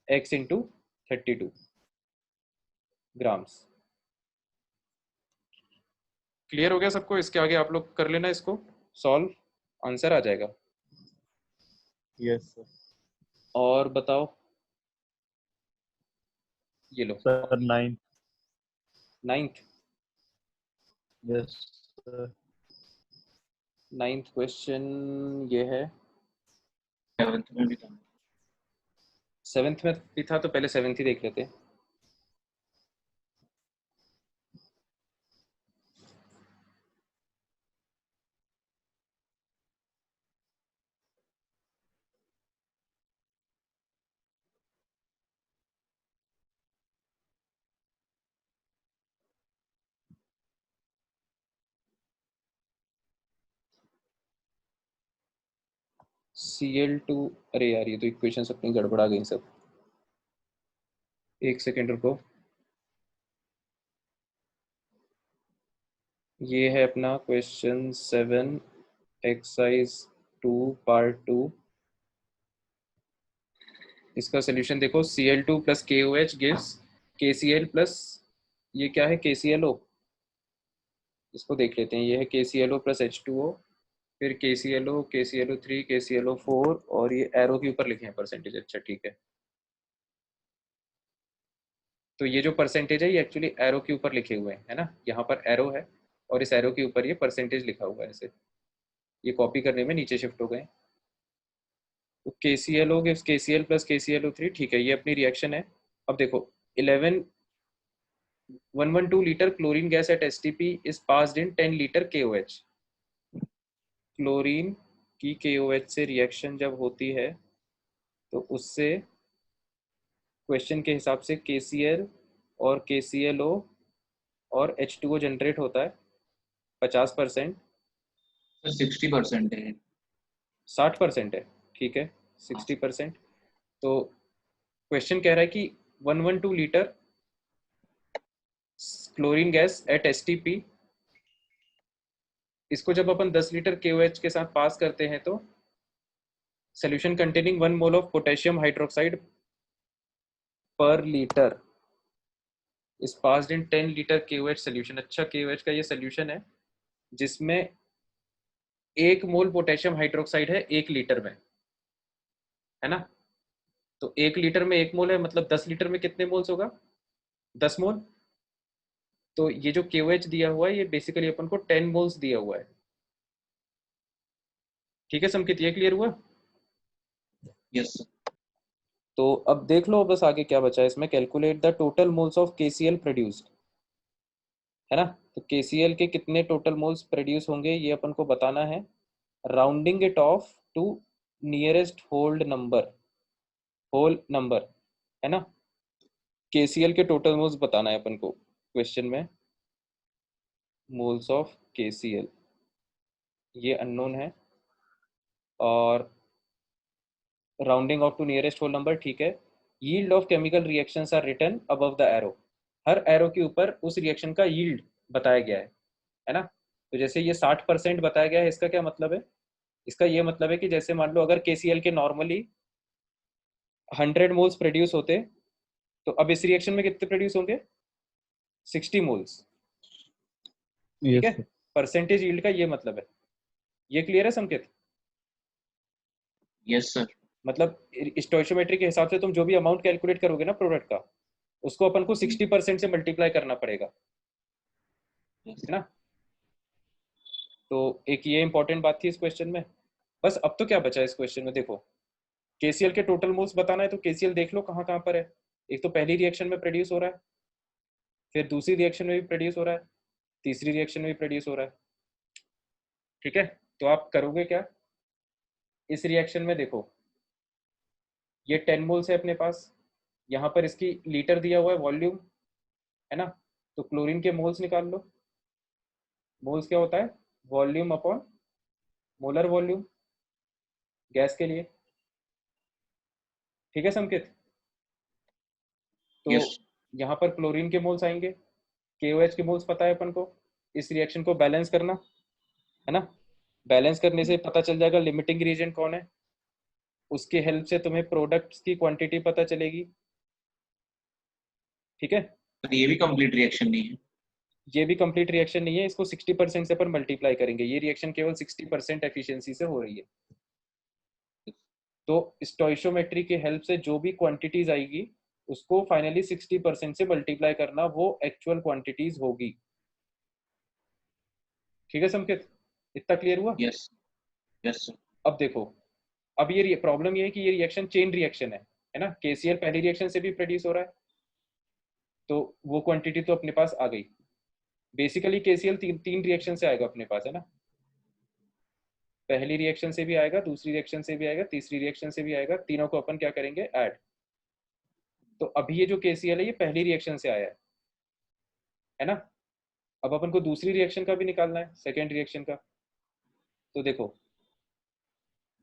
x × 32 grams. Clear हो गया सबको? इसके आगे आप लोग कर लेना इसको सॉल्व, आंसर आ जाएगा। Yes sir. और बताओ, ये लो sir 9। 9th। Yes sir. 9th question ये है। 7th में भी था। 7th में भी था तो पहले 7th ही देख लेते हैं। Cl2, अरे यार ये तो इक्वेशन अपनी गड़बड़ा गई सब। एक सेकेंड रुको। ये है अपना क्वेश्चन 7 एक्सरसाइज 2 पार्ट 2। इसका सोल्यूशन देखो। Cl2 + KOH gives KCl plus, ये क्या है? KClO। इसको देख लेते हैं। ये है KClO + H2O, फिर KClO, KClO3, KClO4, और ये एरो के ऊपर लिखे हैं परसेंटेज। अच्छा ठीक है। तो ये जो परसेंटेज है ये एक्चुअली एरो के ऊपर लिखे हुए हैं, है ना? यहाँ पर एरो है और इस एरो के ऊपर ये परसेंटेज लिखा हुआ है। ऐसे ये कॉपी करने में नीचे शिफ्ट हो गए। तो KClO गिव्स KCl + KClO3, ठीक है, ये अपनी रिएक्शन है। अब देखो 112 litre chlorine gas at STP is passed in 10 litre KOH। Chlorine की KOH से रिएक्शन जब होती है तो उससे क्वेश्चन के हिसाब से KCl और KClO और H2O जनरेट होता है 50%। सर 60% है। 60% है, ठीक है, 60%। तो क्वेश्चन कह रहा है कि 112 litre chlorine gas at STP, इसको जब अपन 10 लीटर KOH के साथ पास करते हैं तो solution containing 1 mole of potassium hydroxide per litre is passed in 10 litre KOH solution. अच्छा, KOH का ये सोल्यूशन है जिसमें 1 मोल पोटेशियम हाइड्रोक्साइड है 1 लीटर में, है ना। तो 1 लीटर में 1 मोल है, मतलब 10 लीटर में कितने मोल्स होगा? 10 मोल। तो ये जो KOH दिया हुआ है ये बेसिकली अपन को 10 मोल्स दिया हुआ है, ठीक है संकेत, ये क्लियर हुआ? यस। तो अब देख लो बस आगे क्या बचा है इसमें, calculate the total moles of KCl produced, है ना। तो KCl के कितने टोटल मोल्स प्रोड्यूस होंगे ये अपन को बताना है, rounding it off to nearest whole number, है ना। KCl के टोटल मोल्स बताना है अपन को क्वेश्चन में, मोल्स ऑफ KCl ये अननोन है, और rounding off to nearest whole number, ठीक है। Yield of chemical reactions are written above the arrow, हर एरो के ऊपर उस रिएक्शन का यील्ड बताया गया है ना। तो जैसे ये 60% बताया गया है, इसका क्या मतलब है? इसका ये मतलब है कि जैसे मान लो अगर KCl के नॉर्मली 100 मोल्स प्रोड्यूस होते, तो अब इस रिएक्शन में कितने प्रोड्यूस होंगे? 60 मोल्स, ठीक है। Yes sir. परसेंटेज यील्ड का ये मतलब है, ये क्लियर है संकेत? Yes sir. मतलब स्टोइचोमेट्री के हिसाब से तुम जो भी अमाउंट कैलकुलेट करोगे ना प्रोडक्ट का, उसको अपन को 60% से मल्टीप्लाई करना पड़ेगा, है ना। तो एक ये इंपॉर्टेंट बात थी इस क्वेश्चन में। बस अब तो क्या बचा है इस क्वेश्चन में, देखो KCl के टोटल मोल्स बताना है, तो KCl देख लो कहाँ कहाँ पर है। एक तो पहली रिएक्शन में प्रोड्यूस हो रहा है, फिर दूसरी रिएक्शन में भी प्रोड्यूस हो रहा है, तीसरी रिएक्शन में भी प्रोड्यूस हो रहा है, ठीक है। तो आप करोगे क्या, इस रिएक्शन में देखो ये 10 मोल्स है अपने पास, यहाँ पर इसकी लीटर दिया हुआ है वॉल्यूम, है ना। तो क्लोरीन के मोल्स निकाल लो, मोल्स क्या होता है? Volume upon molar volume gas के लिए, ठीक है संकेत। तो यस। यहाँ पर क्लोरीन के मोल्स आएंगे, KOH के मोल्स पता है अपन को, इस रिएक्शन को बैलेंस करना, है ना। बैलेंस करने से पता चल जाएगा लिमिटिंग रीजन कौन है, उसकी हेल्प से तुम्हें प्रोडक्ट्स की क्वांटिटी पता चलेगी, ठीक है। पर ये भी कंप्लीट रिएक्शन नहीं है। ये भी कंप्लीट रिएक्शन नहीं है, इसको 60% से अपन मल्टीप्लाई करेंगे, ये रिएक्शन केवल 60% एफिशिएंसी से हो रही है। तो स्टोइशियोमेट्री की हेल्प से जो भी क्वांटिटीज आएगी उसको फाइनली 60% से मल्टीप्लाई करना, वो एक्चुअल क्वांटिटीज होगी, ठीक है संकेत, इतना क्लियर हुआ? यस। Yes sir. अब देखो, अब ये प्रॉब्लम ये है कि ये रिएक्शन चेन रिएक्शन है ना। KCl पहली रिएक्शन से भी प्रोड्यूस हो रहा है, तो वो क्वांटिटी तो अपने पास आ गई। बेसिकली KCl तीन रिएक्शन से आएगा अपने पास, है ना। पहली रिएक्शन से भी आएगा, दूसरी रिएक्शन से भी आएगा, तीसरी रिएक्शन से भी आएगा, तीनों को अपन क्या करेंगे, ऐड। तो अभी ये जो KCl है ये पहली रिएक्शन से आया है ना। अब अपन को दूसरी रिएक्शन का भी निकालना है, सेकेंड रिएक्शन का। तो देखो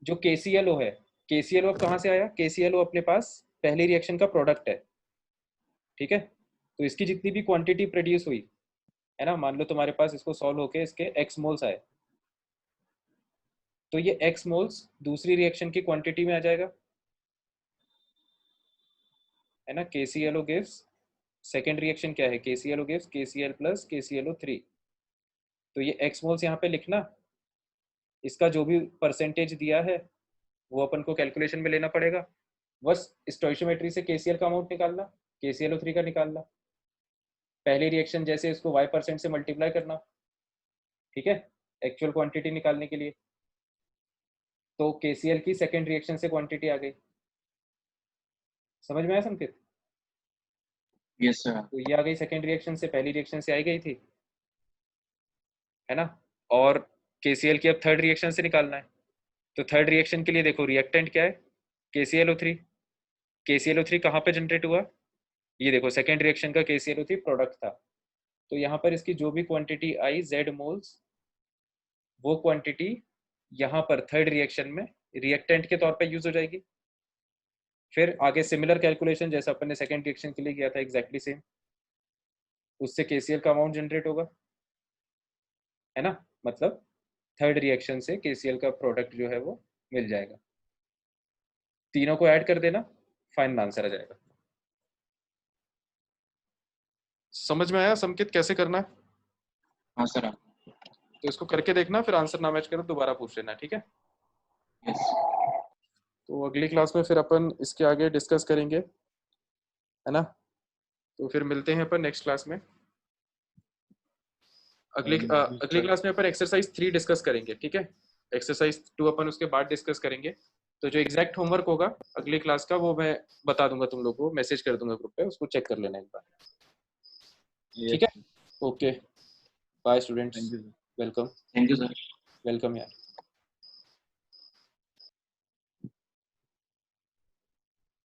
जो KClO है, KClO अब कहाँ से आया? KClO अपने पास पहली रिएक्शन का प्रोडक्ट है, ठीक है। तो इसकी जितनी भी क्वांटिटी प्रोड्यूस हुई, है ना, मान लो तुम्हारे पास इसको सॉल्व होके इसके x मोल्स आए, तो ये x मोल्स दूसरी रिएक्शन की क्वांटिटी में आ जाएगा, है ना। KClO गिव्स, सेकेंड रिएक्शन क्या है, KClO gives KCl plus KClO3। तो ये x मोल्स यहाँ पे लिखना, इसका जो भी परसेंटेज दिया है वो अपन को कैलकुलेशन में लेना पड़ेगा, बस स्टोइशियोमेट्री से KCl का अमाउंट निकालना, KClO3 का निकालना, पहली रिएक्शन जैसे इसको y% से मल्टीप्लाई करना, ठीक है, एक्चुअल क्वांटिटी निकालने के लिए। तो KCl की सेकेंड रिएक्शन से क्वांटिटी आ गई, समझ में आया संकेत? Yes sir. तो ये आ गई सेकेंड रिएक्शन से, पहली रिएक्शन से आई गई थी, है ना। और KCl की अब थर्ड रिएक्शन से निकालना है, तो थर्ड रिएक्शन के लिए देखो रिएक्टेंट क्या है, KClO3। KClO3 कहाँ पे जनरेट हुआ, ये देखो सेकेंड रिएक्शन का KClO3 प्रोडक्ट था। तो यहाँ पर इसकी जो भी क्वांटिटी आई Z मोल्स, वो क्वांटिटी यहाँ पर थर्ड रिएक्शन में रिएक्टेंट के तौर पे यूज हो जाएगी। फिर आगे सिमिलर कैलकुलेशन जैसा अपन ने सेकेंड रिएक्शन के लिए किया था, एग्जैक्टली सेम, उससे KCl का अमाउंट जनरेट होगा, है ना। मतलब थर्ड रिएक्शन से KCl का प्रोडक्ट जो है वो मिल जाएगा। तीनों को ऐड कर देना, फाइनल आंसर आ जाएगा। समझ में आया समकित कैसे करना है? हाँ सर। तो इसको करके देखना, फिर आंसर ना मैच करो दोबारा पूछ लेना, ठीक है। यस। तो अगली क्लास में फिर अपन इसके आगे डिस्कस करेंगे, है ना। तो फिर मिलते हैं अपन नेक्स्ट क्लास में। अगली क्लास में अपन एक्सरसाइज 3 डिस्कस करेंगे, ठीक है। एक्सरसाइज 2 अपन उसके बाद डिस्कस करेंगे। तो जो एग्जैक्ट होमवर्क होगा अगली क्लास का वो मैं बता दूंगा तुम लोगों को, मैसेज कर दूंगा ग्रुप पे, उसको चेक कर लेना एक बार, ठीक है। Okay, bye students, welcome. Thank you sir. Welcome यार।